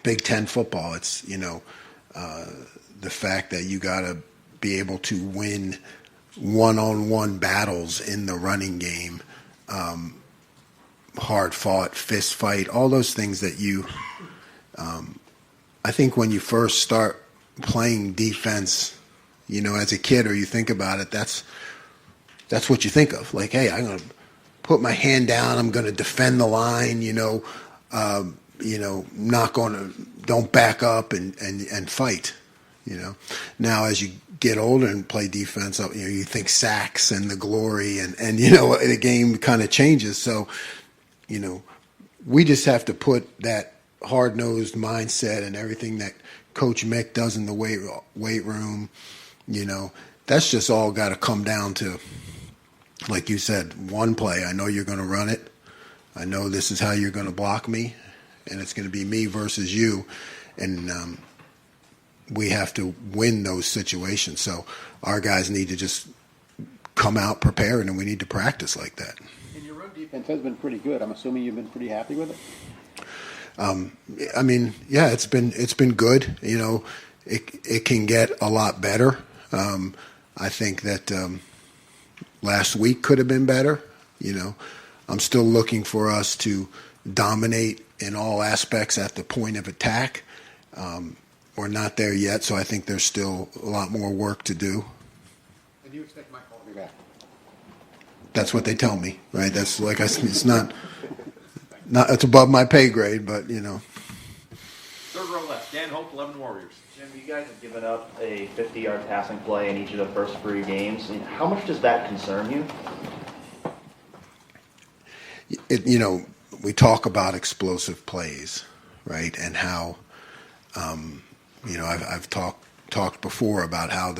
Big Ten football. It's, the fact that you got to be able to win one-on-one battles in the running game, hard-fought, fist fight, all those things that I think when you first start playing defense, as a kid, or you think about it, that's what you think of. Like, hey, I'm going to put my hand down, I'm going to defend the line, not going to, don't back up and fight, Now, as you get older and play defense, you think sacks and the glory and the game kind of changes. So, we just have to put that hard-nosed mindset and everything that Coach Mick does in the weight room, that's just all got to come down to, like you said, one play. I know you're going to run it. I know this is how you're going to block me, and it's going to be me versus you. And we have to win those situations. So our guys need to just come out prepared, and we need to practice like that. And your run defense has been pretty good. I'm assuming you've been pretty happy with it? Yeah, it's been good. It can get a lot better. I think that last week could have been better. I'm still looking for us to dominate in all aspects at the point of attack. We're not there yet, so I think there's still a lot more work to do. And do you expect Mike Hall to be back? That's what they tell me, right? That's like it's not it's above my pay grade, but Third row left, Dan Hope, 11 Warriors. Jim, you guys have given up a 50-yard passing play in each of the first 3 games. How much does that concern you? We talk about explosive plays, right? And how, I've talked before about how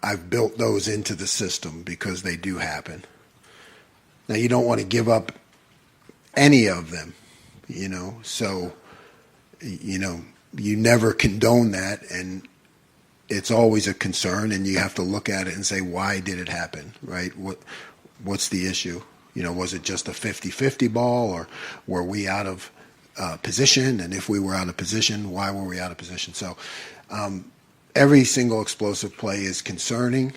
I've built those into the system because they do happen. Now, you don't want to give up any of them, so, you never condone that, and it's always a concern, and you have to look at it and say, why did it happen, right? What's the issue? Was it just a 50-50 ball, or were we out of position? And if we were out of position, why were we out of position? So every single explosive play is concerning.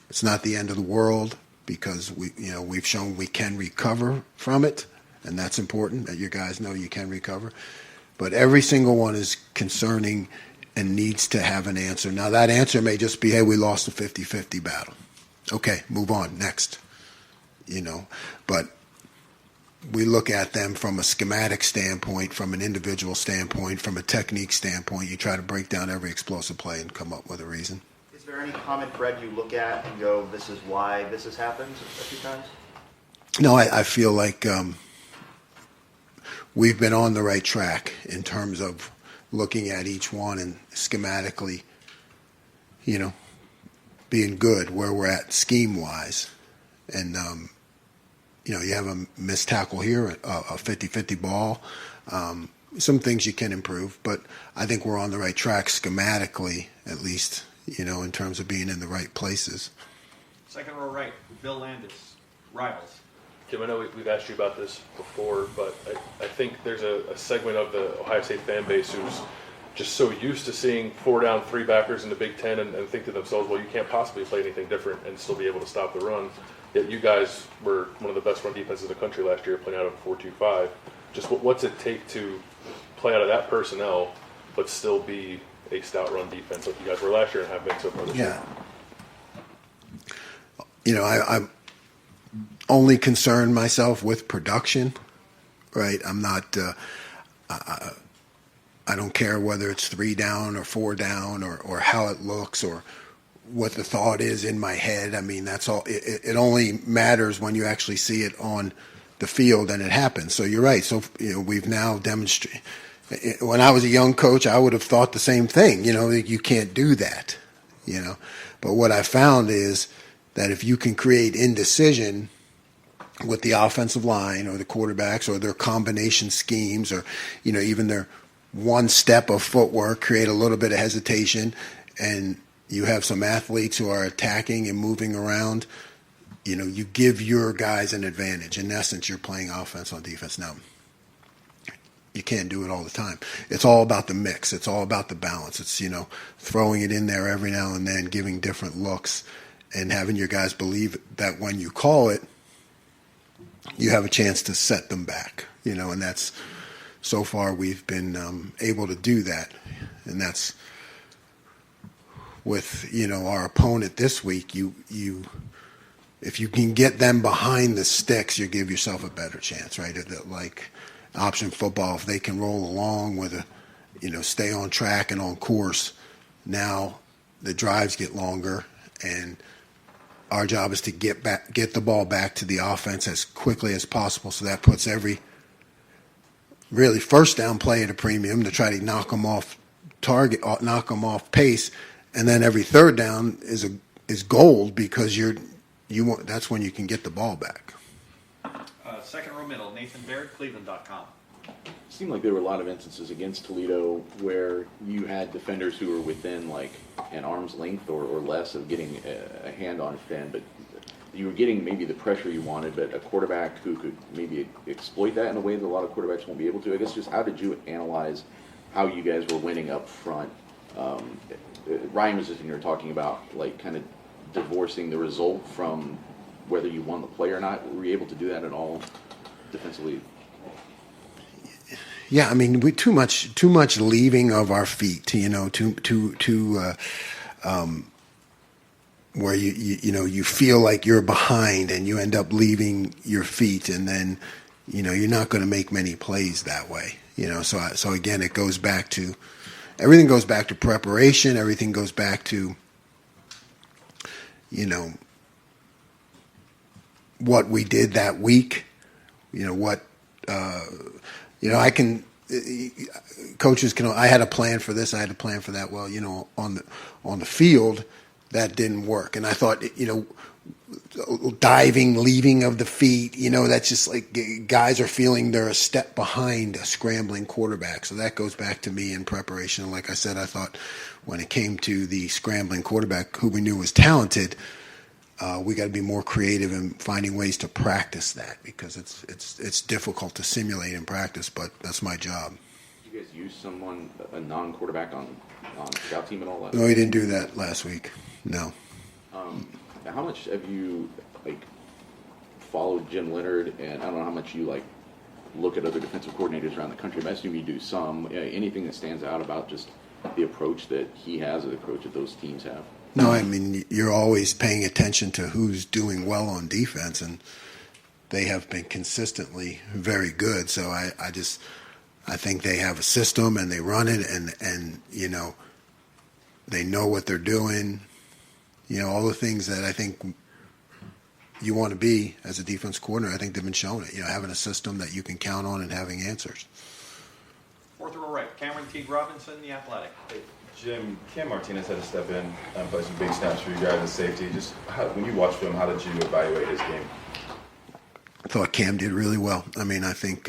It's not the end of the world, because we've shown we can recover from it, and that's important that you guys know you can recover. But every single one is concerning and needs to have an answer. Now, that answer may just be, hey, we lost a 50-50 battle. Okay, move on, next. But we look at them from a schematic standpoint, from an individual standpoint, from a technique standpoint. You try to break down every explosive play and come up with a reason. Is there any common thread you look at and go, this is why this has happened a few times? No, I feel like we've been on the right track in terms of looking at each one and schematically, being good where we're at scheme-wise. And, you have a missed tackle here, a 50-50 ball. Some things you can improve, but I think we're on the right track schematically, at least, in terms of being in the right places. Second row right, Bill Landis, Rivals. Jim, I know we've asked you about this before, but I think there's a segment of the Ohio State fan base who's just so used to seeing 4 down, 3 backers in the Big Ten and think to themselves, well, you can't possibly play anything different and still be able to stop the run. Yet you guys were one of the best run defenses in the country last year, playing out of 4-2-5. Just what's it take to play out of that personnel, but still be a stout run defense like you guys were last year and have been so far this year? I'm only concern myself with production, right? I'm not, I don't care whether it's 3 down or 4 down or how it looks or what the thought is in my head. I mean, that's all. It only matters when you actually see it on the field and it happens. So you're right. So we've now demonstrated. When I was a young coach, I would have thought the same thing. You can't do that. But what I found is that if you can create indecision with the offensive line or the quarterbacks or their combination schemes or even their one step of footwork, create a little bit of hesitation, and you have some athletes who are attacking and moving around, you give your guys an advantage. In essence, you're playing offense on defense. Now, you can't do it all the time. It's all about the mix. It's all about the balance. It's, throwing it in there every now and then, giving different looks, and having your guys believe that when you call it, you have a chance to set them back, and that's, so far we've been able to do that. And that's with, our opponent this week, if you can get them behind the sticks, you give yourself a better chance, right? Like option football, if they can roll along with stay on track and on course, now the drives get longer, and our job is to get the ball back to the offense as quickly as possible. So that puts every really first down play at a premium to try to knock them off target, knock them off pace, and then every third down is gold because that's when you can get the ball back. Second row middle, Nathan Baird, Cleveland.com. It seemed like there were a lot of instances against Toledo where you had defenders who were within like an arm's length or less of getting a hand on Finn, but you were getting maybe the pressure you wanted, but a quarterback who could maybe exploit that in a way that a lot of quarterbacks won't be able to. I guess just how did you analyze how you guys were winning up front? Ryan was just in here talking about like kind of divorcing the result from whether you won the play or not. Were you able to do that at all defensively? Yeah, I mean, we too much leaving of our feet, where you feel like you're behind and you end up leaving your feet, and then you're not going to make many plays that way. So again, it goes back to everything goes back to preparation. Everything goes back to what we did that week. Coaches can. I had a plan for this. I had a plan for that. Well, on the field, that didn't work, and I thought, diving, leaving of the feet, that's just like guys are feeling they're a step behind a scrambling quarterback. So that goes back to me in preparation. And like I said, I thought when it came to the scrambling quarterback, who we knew was talented, we got to be more creative in finding ways to practice that, because it's difficult to simulate in practice, but that's my job. Did you guys use a non-quarterback on scout team at all? No, we didn't do that last week. No. How much have you followed Jim Leonard, and I don't know how much you look at other defensive coordinators around the country, but I assume you do some. Anything that stands out about just the approach that he has, or the approach that those teams have? No, I mean, you're always paying attention to who's doing well on defense, and they have been consistently very good. So I think they have a system and they run it, and they know what they're doing. All the things that I think you want to be as a defense coordinator, I think they've been showing it. Having a system that you can count on and having answers. Fourth row right, Cameron Teague Robinson, The Athletic. Jim, Cam Martinez had to step in and play some big snaps for you guys as safety. Just when you watched him, how did you evaluate his game? I thought Cam did really well. I mean, I think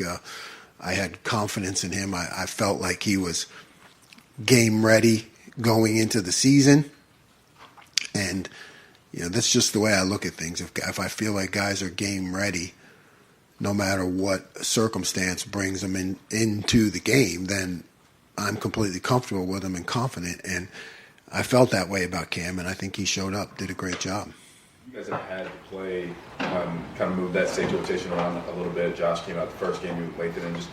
I had confidence in him. I felt like he was game ready going into the season. And, that's just the way I look at things. If I feel like guys are game ready, no matter what circumstance brings them into the game, then I'm completely comfortable with him and confident. And I felt that way about Cam, and I think he showed up, did a great job. You guys have had to play, kind of move that safety rotation around a little bit. Josh came out the first game, you late in, just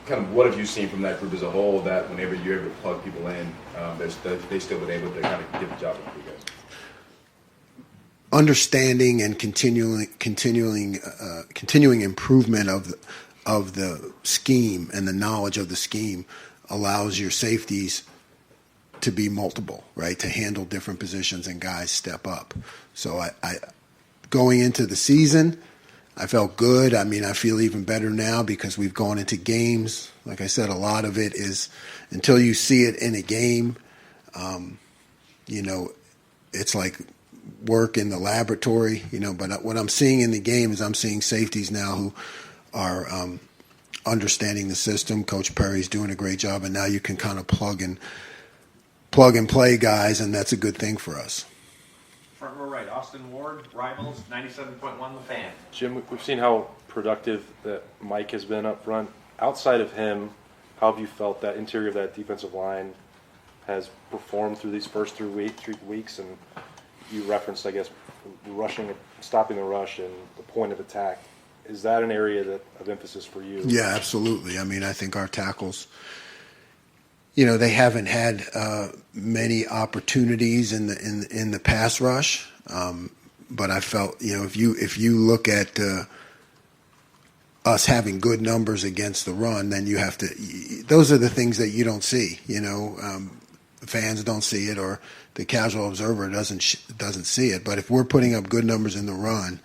kind of what have you seen from that group as a whole, that whenever you're able to plug people in, they still been able to kind of get the job done for you guys? Understanding and continuing improvement of the scheme and the knowledge of the scheme allows your safeties to be multiple, right? To handle different positions and guys step up. So I going into the season, I felt good. I mean, I feel even better now because we've gone into games. Like I said, a lot of it is until you see it in a game, you know, it's like work in the laboratory, you know, but what I'm seeing in the game is I'm seeing safeties now who are understanding the system. Coach Perry's doing a great job, and now you can kind of plug and play guys, and that's a good thing for us. Front row right, Austin Ward, Rivals, 97.1 The Fan. Jim, we've seen how productive that Mike has been up front. Outside of him, how have you felt that interior of that defensive line has performed through these first 3 weeks? And you referenced, I guess, rushing, stopping the rush and the point of attack. Is that an area of emphasis for you? Yeah, absolutely. I mean, I think our tackles, you know, they haven't had many opportunities in the pass rush, but I felt, you know, if you look at us having good numbers against the run, then you have to. Those are the things that you don't see. You know, fans don't see it, or the casual observer doesn't see it. But if we're putting up good numbers in the run,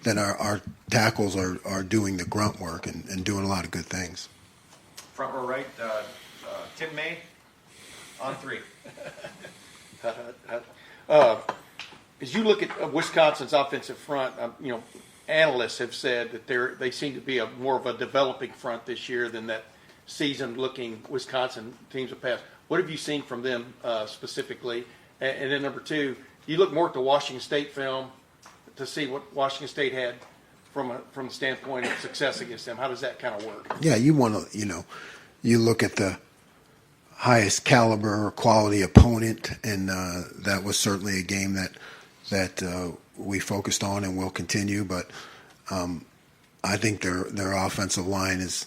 then our tackles are doing the grunt work and doing a lot of good things. Front row right, Tim May, on 3. As you look at Wisconsin's offensive front, you know, analysts have said that they seem to be more of a developing front this year than that seasoned-looking Wisconsin teams have passed. What have you seen from them specifically? And then number 2, you look more at the Washington State film to see what Washington State had from the standpoint of success against them. How does that kind of work? Yeah, you want to, you know, you look at the highest caliber or quality opponent, and that was certainly a game that we focused on and will continue. But I think their offensive line is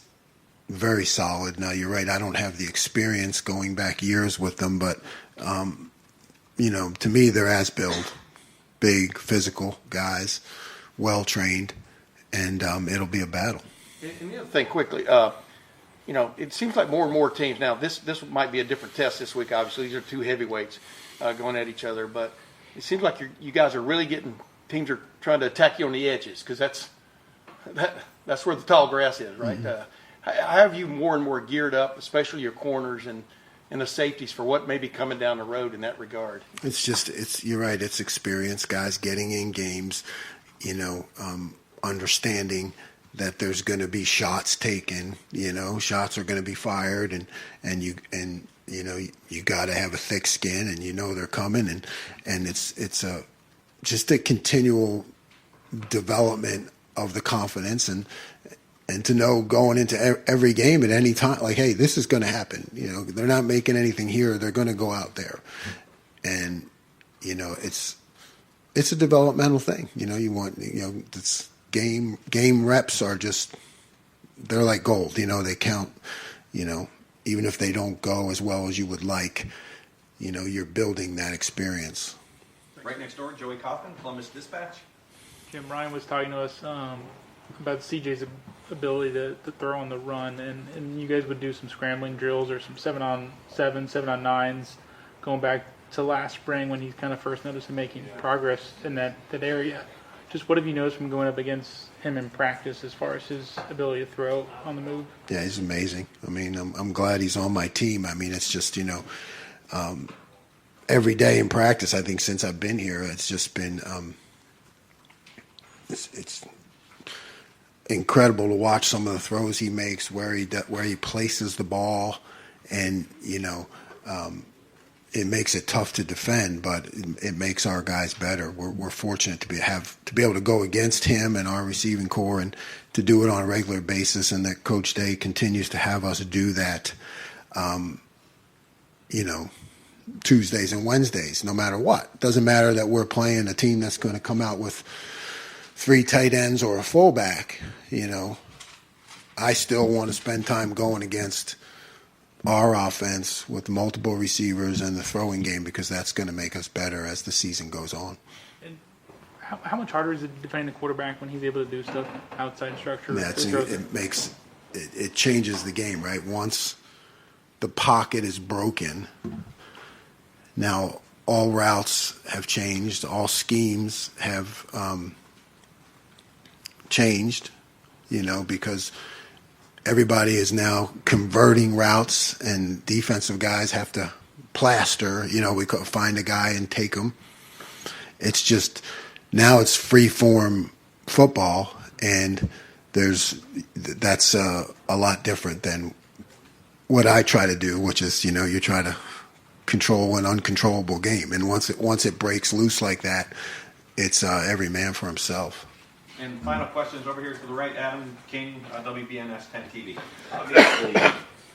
very solid. Now, you're right, I don't have the experience going back years with them, but, you know, to me, they're as-built, big, physical guys, well-trained, and it'll be a battle. And the other thing quickly, you know, it seems like more and more teams now, this might be a different test this week, obviously. These are 2 heavyweights going at each other, but it seems like you guys are really teams are trying to attack you on the edges, because that's where the tall grass is, right? Mm-hmm. How have you more and more geared up, especially your corners and the safeties, for what may be coming down the road in that regard? You're right, it's experience, guys getting in games, you know, understanding that there's going to be shots taken, you know, shots are going to be fired, and you know, you got to have a thick skin, and you know they're coming, and it's just a continual development of the confidence, and to know going into every game at any time, like, hey, this is going to happen. You know, they're not making anything here; they're going to go out there, and you know, it's a developmental thing. You know, it's game reps are they're like gold. You know, they count. You know, even if they don't go as well as you would like, you know, you're building that experience. Right next door, Joey Kaufman, Columbus Dispatch. Jim, Ryan was talking to us about CJ's ability to throw on the run, and you guys would do some scrambling drills or some 7-on-7, 7-on-9s, going back to last spring when he kind of first noticed him making progress in that area. Just what have you noticed from going up against him in practice as far as his ability to throw on the move? Yeah, he's amazing. I mean, I'm glad he's on my team. I mean, it's just, you know, every day in practice, I think since I've been here, it's just been it's incredible to watch some of the throws he makes, where he places the ball, and you know, it makes it tough to defend, but it makes our guys better. We're fortunate to be able to go against him and our receiving core, and to do it on a regular basis, and that Coach Day continues to have us do that. You know, Tuesdays and Wednesdays, no matter what. Doesn't matter that we're playing a team that's going to come out with 3 tight ends or a fullback. You know, I still want to spend time going against our offense with multiple receivers and the throwing game, because that's going to make us better as the season goes on. And how much harder is it defending the quarterback when he's able to do stuff outside structure? It changes the game, right? Once the pocket is broken, Now, all routes have changed. All schemes have changed, because everybody is now converting routes, and defensive guys have to plaster. We could find a guy and take him. It's just now it's free form football, and that's a lot different than what I try to do, which is you try to control an uncontrollable game, and once it breaks loose like that, it's every man for himself. And final questions over here to the right, Adam King, WBNS 10 TV. Obviously,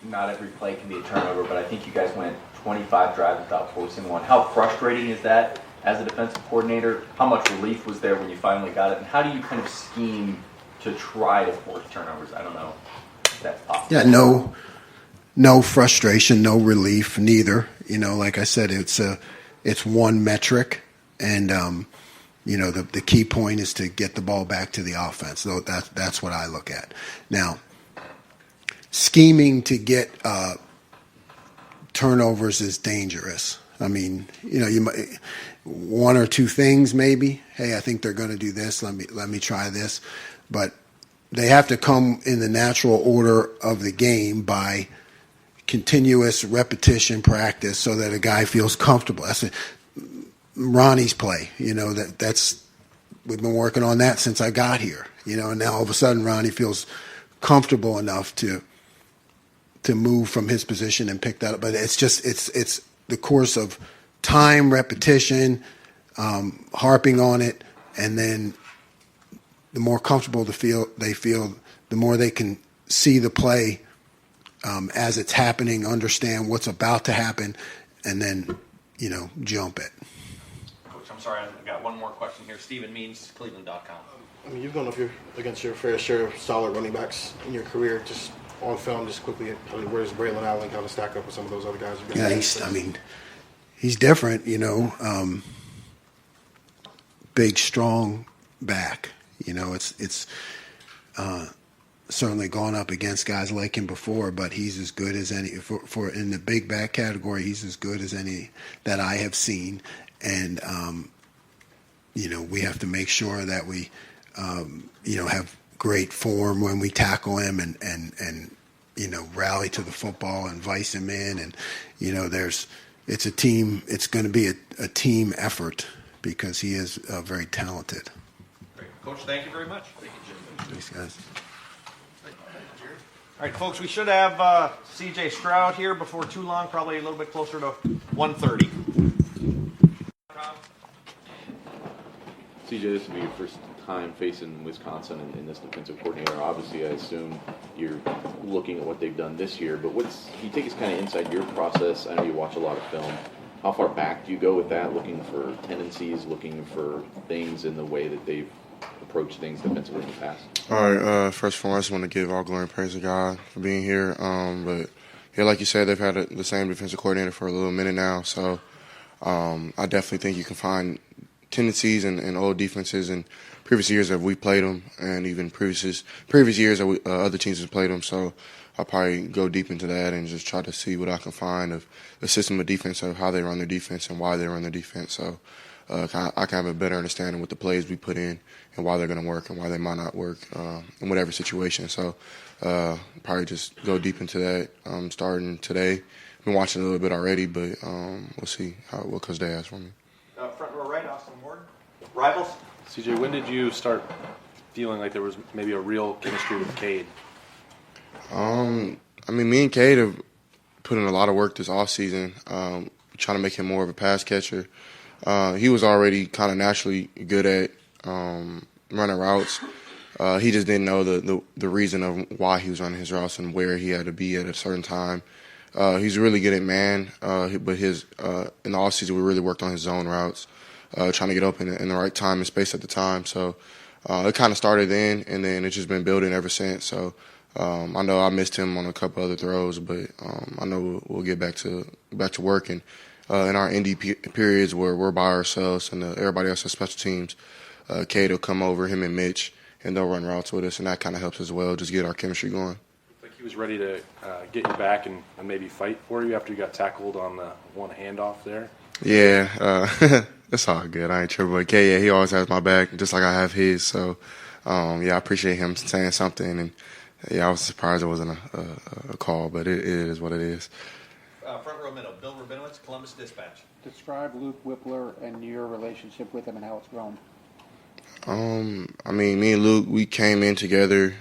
not every play can be a turnover, but I think you guys went 25 drives without forcing one. How frustrating is that as a defensive coordinator? How much relief was there when you finally got it? And how do you kind of scheme to try to force turnovers? I don't know if that's possible. Yeah, no frustration, no relief, neither. Like I said, it's one metric, and the key point is to get the ball back to the offense. So that's what I look at. Now, scheming to get turnovers is dangerous. I mean, you might, one or two things maybe. Hey, I think they're going to do this. Let me try this, but they have to come in the natural order of the game by continuous repetition practice, so that a guy feels comfortable. That's Ronnie's play. That's we've been working on that since I got here. And now all of a sudden Ronnie feels comfortable enough to move from his position and pick that up. But it's the course of time, repetition, harping on it, and then the more comfortable they feel, the more they can see the play as it's happening, understand what's about to happen, and then jump it. Coach, I'm sorry, I've got one more question here. Stephen Means, Cleveland.com. I mean, you've gone up against your fair share of solid running backs in your career. Just on film, just quickly, where's Braylon Allen kind of stack up with some of those other guys? Yeah, he's different. Big, strong back. It's certainly gone up against guys like him before, but he's as good as any for in the big back category. He's as good as any that I have seen, and we have to make sure that we have great form when we tackle him and rally to the football and vice him in, and it's a team. It's going to be a team effort because he is very talented. Great. Coach, thank you very much. Thank you, Jim. Thanks, guys. All right, folks, we should have CJ Stroud here before too long, probably a little bit closer to 1:30. CJ, this will be your first time facing Wisconsin and this defensive coordinator. Obviously, I assume you're looking at what they've done this year, but can you take us kind of inside your process? I know you watch a lot of film. How far back do you go with that, looking for tendencies, looking for things in the way that they've approach things defensively in the past? All right, first of all, I just want to give all glory and praise to God for being here. But yeah, like you said, they've had the same defensive coordinator for a little minute now. So I definitely think you can find tendencies in old defenses and previous years that we played them, and even previous years that other teams have played them. So I'll probably go deep into that and just try to see what I can find of the system of defense, of how they run their defense and why they run their defense. So I can have a better understanding with the plays we put in and why they're going to work and why they might not work in whatever situation. So probably just go deep into that starting today. I've been watching a little bit already, but we'll see what Coach Day has for me. Front row right, Austin Ward. Rivals? CJ, when did you start feeling like there was maybe a real chemistry with Cade? Me and Cade have put in a lot of work this offseason, trying to make him more of a pass catcher. He was already kind of naturally good at running routes. He just didn't know the reason of why he was running his routes and where he had to be at a certain time. He's really good at man, but in the offseason we really worked on his zone routes, trying to get up in the right time and space at the time. So it kind of started then, and then it's just been building ever since. So I know I missed him on a couple other throws, but I know we'll get back to working. In our ND periods where we're by ourselves and everybody else has special teams, Cade will come over, him and Mitch, and they'll run routes with us, and that kind of helps as well, just get our chemistry going. Like he was ready to get you back and maybe fight for you after you got tackled on the one handoff there? Yeah, it's all good. I ain't tripping. But K, yeah, he always has my back, just like I have his. So, yeah, I appreciate him saying something. And, yeah, I was surprised it wasn't a call, but it is what it is. Front row middle, Bill Rabinowitz, Columbus Dispatch. Describe Luke Whitler and your relationship with him and how it's grown. I mean, me and Luke, we came in together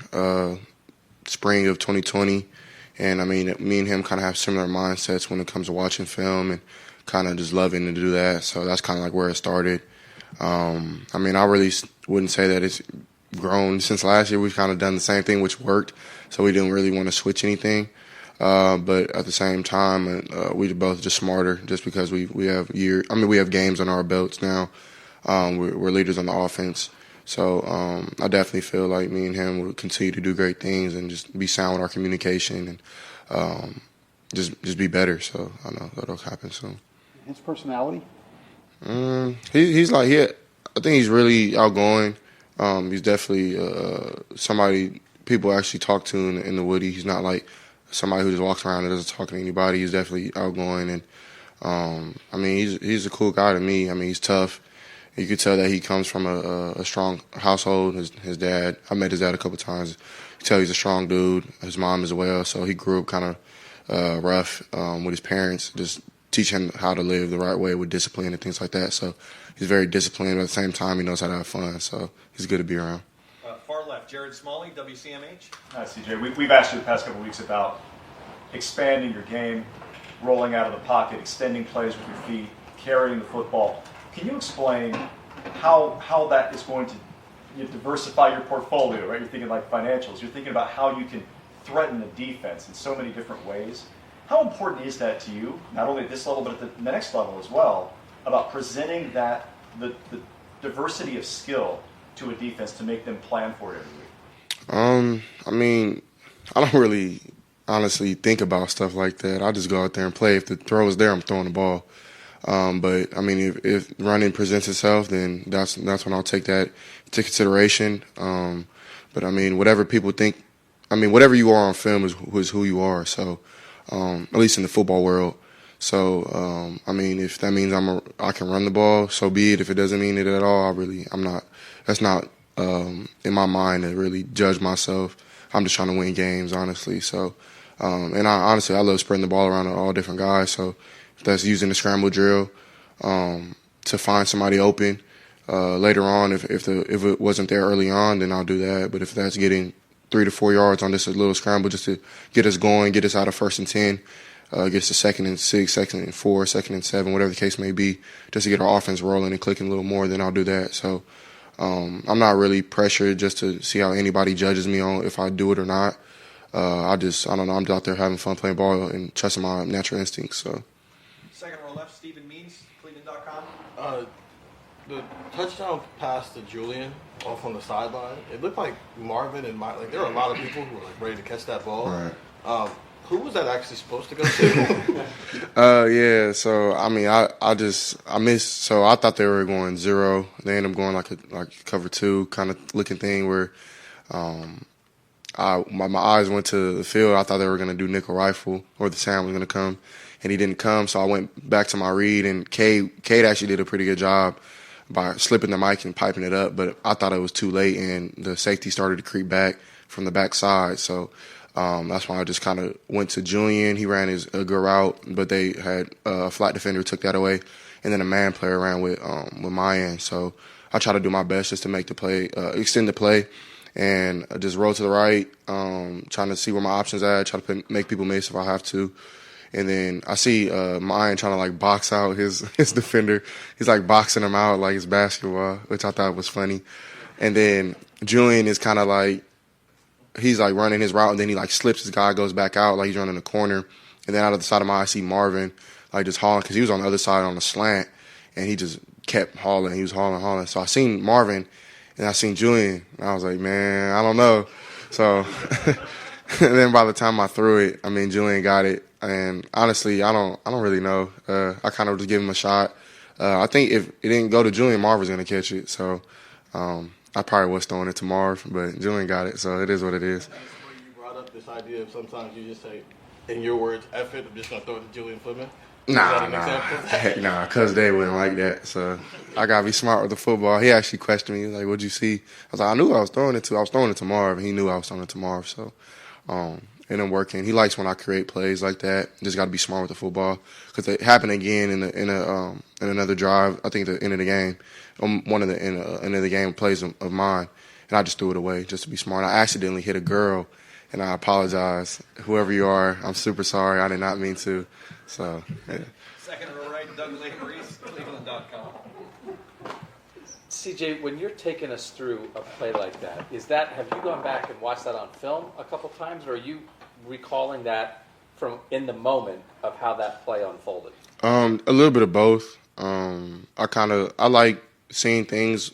spring of 2020. And, I mean, me and him kind of have similar mindsets when it comes to watching film and kind of just loving to do that. So that's kind of like where it started. I mean, I really wouldn't say that it's grown since last year. We've kind of done the same thing, which worked. So we didn't really want to switch anything. But at the same time, we're both just smarter just because we have we have games on our belts now. We're leaders on the offense. So I definitely feel like me and him will continue to do great things and just be sound with our communication and just be better. So I know that'll happen soon. His personality? He's like, I think he's really outgoing. He's definitely somebody people actually talk to in the Woody. He's not like somebody who just walks around and doesn't talk to anybody. He's definitely outgoing. And, I mean, he's a cool guy to me. I mean, he's tough. You could tell that he comes from a strong household. His dad, I met his dad a couple of times. You can tell he's a strong dude. His mom as well. So he grew up kind of rough with his parents, just teaching him how to live the right way with discipline and things like that. So he's very disciplined, but at the same time, he knows how to have fun. So he's good to be around. Far left, Jared Smalley, WCMH. Hi, CJ. We've asked you the past couple of weeks about expanding your game, rolling out of the pocket, extending plays with your feet, carrying the football. Can you explain how that is going to diversify your portfolio, right? You're thinking like financials. You're thinking about how you can threaten the defense in so many different ways. How important is that to you, not only at this level, but at the next level as well, about presenting the diversity of skill to a defense to make them plan for it every week? I mean, I don't really honestly think about stuff like that. I just go out there and play. If the throw is there, I'm throwing the ball. But I mean, if running presents itself, then that's when I'll take that into consideration. But I mean, whatever people think, I mean, whatever you are on film is who you are. So, at least in the football world. So, I mean, if that means I can run the ball, so be it. If it doesn't mean it at all, I'm not. That's not in my mind to really judge myself. I'm just trying to win games, honestly. So, and I love spreading the ball around to all different guys. So, if that's using the scramble drill to find somebody open later on, if it wasn't there early on, then I'll do that. But if that's getting 3 to 4 yards on just a little scramble just to get us going, get us out of 1st and 10, get us to 2nd and 6, 2nd and 4, 2nd and 7, whatever the case may be, just to get our offense rolling and clicking a little more, then I'll do that. So I'm not really pressured just to see how anybody judges me on if I do it or not. I don't know. I'm out there having fun playing ball and trusting my natural instincts. So. Second row left, Stephen Means, Cleveland.com. The touchdown pass to Julian off on the sideline, it looked like Marvin and Mike, there were a lot of people who were like ready to catch that ball. Right. Who was that actually supposed to go to? Yeah, so I mean, I missed. So I thought they were going 0. They ended up going like cover 2 kind of looking thing where, my eyes went to the field. I thought they were going to do nickel rifle or the Sam was going to come, and he didn't come. So I went back to my read, and Cade actually did a pretty good job by slipping the mic and piping it up. But I thought it was too late, and the safety started to creep back from the backside. So that's why I just kind of went to Julian. He ran a good route, but they had a flat defender who took that away, and then a man player ran with my end. So I try to do my best just to make the play, extend the play. And I just roll to the right, trying to see where my options are, try to make people miss if I have to. And then I see Mayan trying to like box out his defender. He's like boxing him out like it's basketball, which I thought was funny. And then Julian is kind of like, he's like running his route, and then he like slips his guy, goes back out like he's running the corner. And then out of the side of my eye, I see Marvin like just hauling, because he was on the other side on the slant, and he just kept hauling. He was hauling. So I seen Marvin, and I seen Julian, and I was like, man, I don't know. So and then by the time I threw it, I mean, Julian got it. And honestly, I don't really know. I kind of just give him a shot. I think if it didn't go to Julian, Marv was going to catch it. So I probably was throwing it to Marv, but Julian got it. So it is what it is. You brought up this idea of sometimes you just say, in your words, F it, I'm just going to throw it to Julian Flippin. Heck nah, Cuz they wouldn't like that. So I gotta be smart with the football. He actually questioned me, like, "What'd you see?" I was like, "I knew I was throwing it to. I was throwing it to Marv, and he knew I was throwing it to Marv." So, and I'm working. He likes when I create plays like that. Just got to be smart with the football because it happened again in another drive. I think at the end of the game, one of the end of the game plays of mine, and I just threw it away just to be smart. I accidentally hit a girl, and I apologize, whoever you are. I'm super sorry. I did not mean to. So. Yeah. Second row right, Doug Reese, Cleveland.com. CJ, when you're taking us through a play like that, have you gone back and watched that on film a couple times, or are you recalling that from in the moment of how that play unfolded? A little bit of both. I like seeing things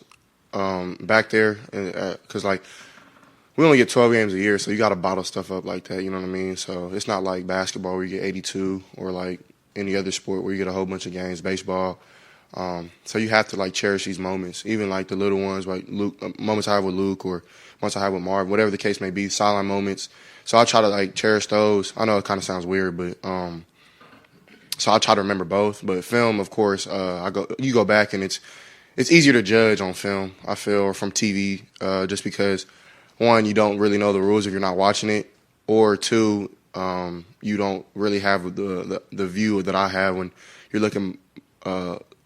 back there because like we only get 12 games a year, so you got to bottle stuff up like that. You know what I mean? So it's not like basketball where you get 82 or like any other sport where you get a whole bunch of games. Baseball. So you have to like cherish these moments, even like the little ones, like moments I have with Luke or moments I have with Marv, whatever the case may be, sideline moments. So I try to like cherish those. I know it kind of sounds weird, but so I try to remember both. But film, of course, you go back and it's easier to judge on film, I feel, or from TV, just because one, you don't really know the rules if you're not watching it, or two, you don't really have the view that I have when you're looking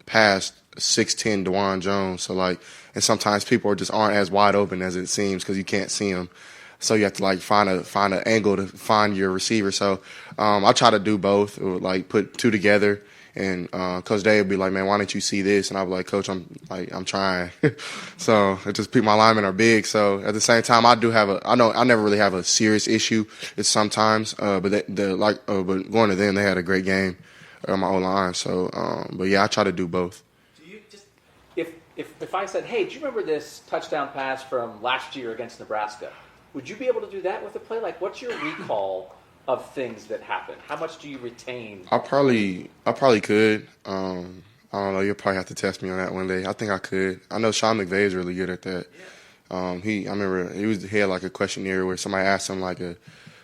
past 6'10" DeJuan Jones. So like, and sometimes people aren't as wide open as it seems because you can't see them. So you have to like find an angle to find your receiver. So I try to do both, or like put two together. And Coach Day would be like, "Man, why don't you see this?" And I'd be like, "Coach, I'm trying." So it just my linemen are big. So at the same time, I never really have a serious issue. It's sometimes, but but going to them, they had a great game on my O-line. So, but yeah, I try to do both. Do you just if I said, "Hey, do you remember this touchdown pass from last year against Nebraska?" Would you be able to do that with a play? Like, what's your recall of things that happen? How much do you retain? I probably could. I don't know. You'll probably have to test me on that one day. I think I could. I know Sean McVay is really good at that. I remember he had like a questionnaire where somebody asked him like a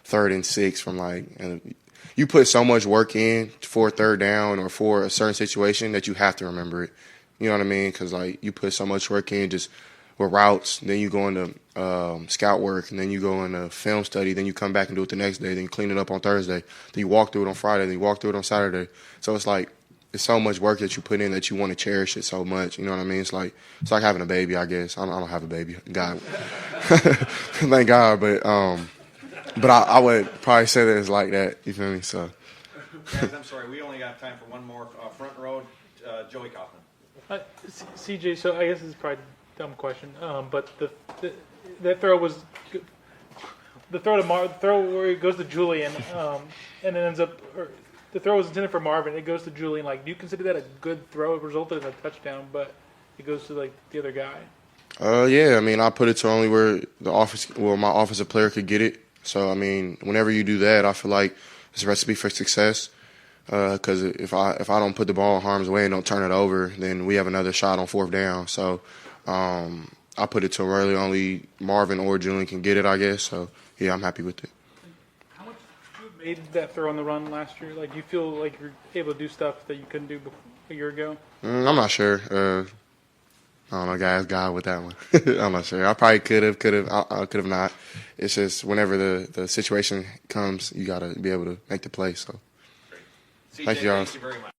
3rd and 6 from like, and you put so much work in for a third down or for a certain situation that you have to remember it. You know what I mean? Because like you put so much work in just with routes, then you go into scout work, and then you go into film study, then you come back and do it the next day, then you clean it up on Thursday, then you walk through it on Friday, then you walk through it on Saturday. So it's like it's so much work that you put in that you want to cherish it so much. You know what I mean? It's like having a baby, I guess. I don't have a baby, God, thank God, but I would probably say that it's like that. You feel me? So. Guys, I'm sorry, we only got time for one more front row. Joey Kaufman. CJ, so I guess this is probably a dumb question, but that throw was the throw where it goes to Julian, and it ends up. The throw was intended for Marvin. It goes to Julian. Like, do you consider that a good throw? It resulted in a touchdown, but it goes to like the other guy. Yeah. I mean, I put it to only where my offensive player could get it. So I mean, whenever you do that, I feel like it's a recipe for success. Because if I don't put the ball in harm's way and don't turn it over, then we have another shot on 4th down. So I put it to really only Marvin or Julian can get it, I guess. So yeah, I'm happy with it. How much did you made that throw on the run last year? Like, do you feel like you're able to do stuff that you couldn't do a year ago? I'm not sure. I don't know, guys. God with that one. I'm not sure. I probably could have not. It's just whenever the situation comes, you got to be able to make the play. So. CJ, thank you, very much.